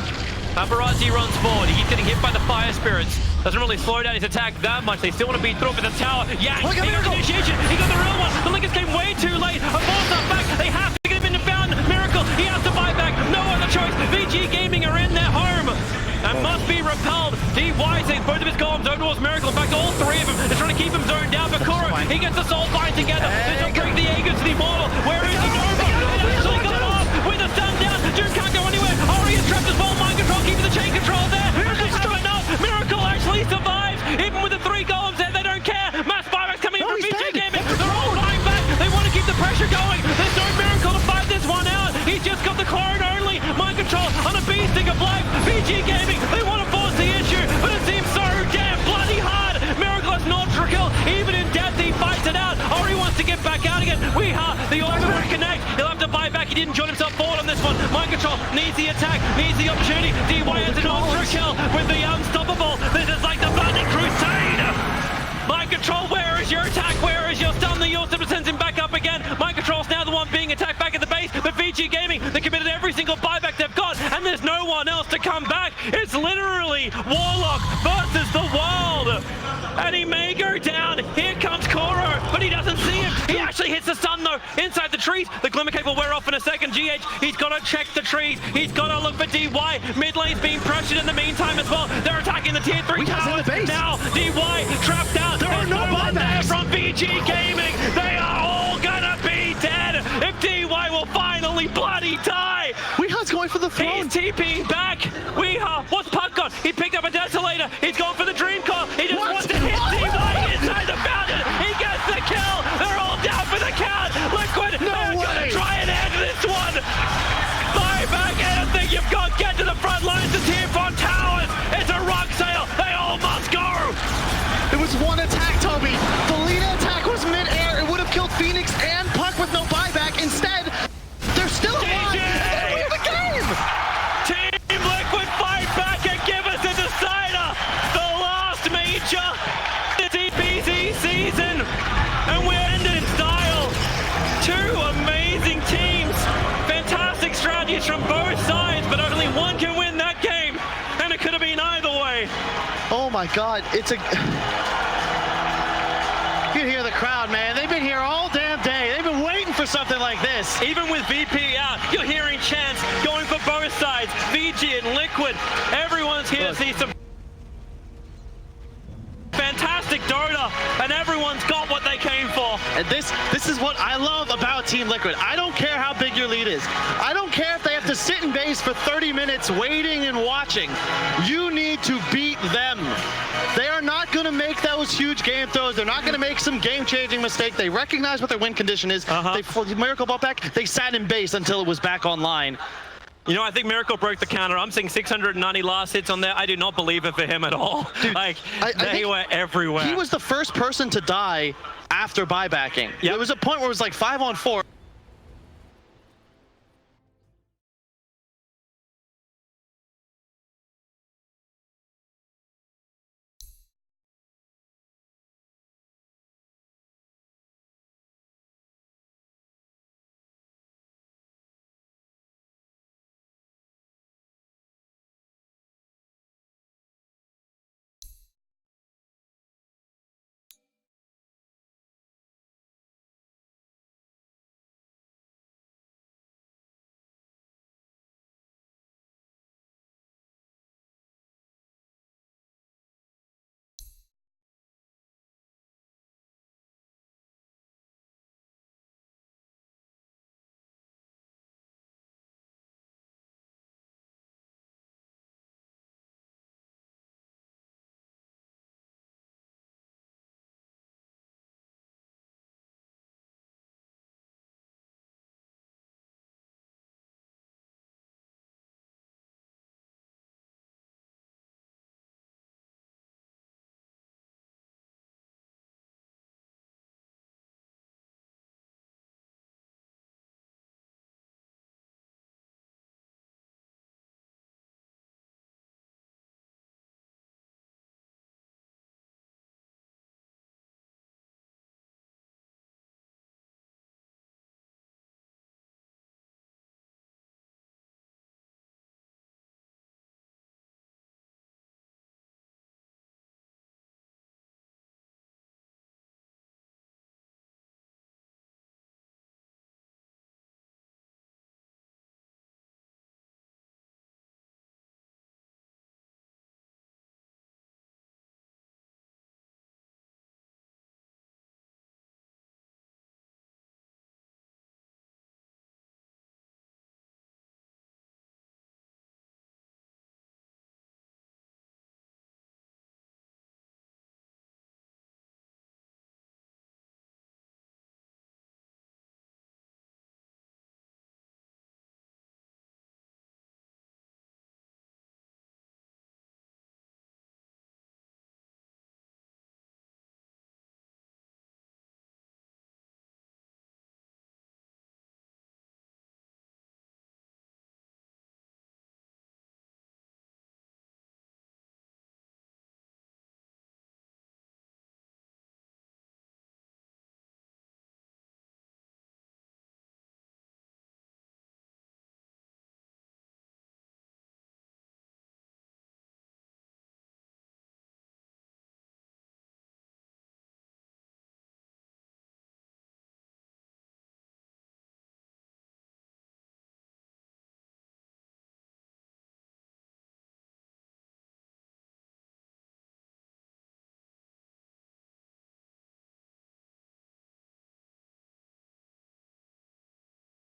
Paparazzi runs forward. He keeps getting hit by the Fire Spirits. Doesn't really slow down his attack that much. They still want to beat through for the tower. Yang, he got the initiation. He got the real one. The Lickers came way too late. A force up back. They have to get him into Fountain. Miracle, he has to buy back. No other choice. VG Gaming are in their home and must be repelled. DY takes both of his columns over towards Miracle. In fact, all three of them. They're trying to keep him zoned down. But Kuro, he gets the soul bind together. This will bring the Aegis to the Immortal. Where is he? Nova! It actually got off with a stun down. Dude can't go anywhere. Ori is trapped as well. Mind control, keeping the chain control there. They have enough. Miracle actually survives. Even with the 3 golems there, they don't care. Mass buybacks coming in from VG Gaming. They're all flying back. They want to keep the pressure going. There's no Miracle to fight this one out. He's just got the clone only. Mind control on a beasting of life. VG Gaming, they want to force the issue, but it seems so damn bloody hard. Miracle has not kill. Even in death, he fights it out. Ori wants to get back out again. The ultimate would connect. He'll have to buy back. He didn't join himself forward on this one. Mind control needs the attack, needs the opportunity. DY has an ultra kill with the unstoppable. This is like the Burning Crusade. Mind control, where is your attack? Where is your stun? The ultimate sends him back up again. Mind control's now the one being attacked back at the base. But VG Gaming, they committed every single buyback they've got, and there's no one else to come back. It's literally Warlock versus the world. And he may go down. Here comes Koro, but he doesn't see him. He actually hits the stun though, inside the trees. The Glimmer Cape will wear off in a second. GH, he's got to check the trees. He's got to look for DY. Mid lane's being pressured in the meantime as well. They're attacking the tier 3 towers. Now DY trapped out. There's no one there from VG Gaming. They are all gonna be dead if DY will finally bloody die. Weeha's going for the throne. He's TPing back. Weeha, what's Puck got? He picked up a Desolator. He's going for the Dream Core. He just wants to hit DY inside the fountain. He gets the kill. They're all down for the count. Liquid, they're gonna try and end this one. Buy back anything you've got. Get to the front lines. The tier 4 towers. It's a rock sale. They all must go. It was one attack, Toby. The lead attack was mid-air. It would have killed Phoenix and Puck with no buyback. Instead, they're still alive. They win the game. Team Liquid fight back and give us a decider. The last major TPC season. And we ended in style. 2 amazing teams. Fantastic strategies from both sides, but only one can win that game. And it could have been either way. Oh my God, it's a... You can hear the crowd, man. They've been here all damn day. They've been waiting for something like this. Even with VP out, you're hearing chants going for both sides. VG and Liquid. Everyone's here to see some fantastic Dota, and everyone's got what they came for. And this is what I love about Team Liquid. I don't care how big your lead is. I don't care if they have to sit in base for 30 minutes waiting and watching. You need to beat them. They are not going to make those huge game throws. They're not going to make some game-changing mistake. They recognize what their win condition is. They Miracle bought back. They sat in base until it was back online. You know, I think Miracle broke the counter. I'm seeing 690 last hits on there. I do not believe it for him at all. Dude, like, they were everywhere. He was the first person to die after buybacking. There was a point where it was like 5-on-4.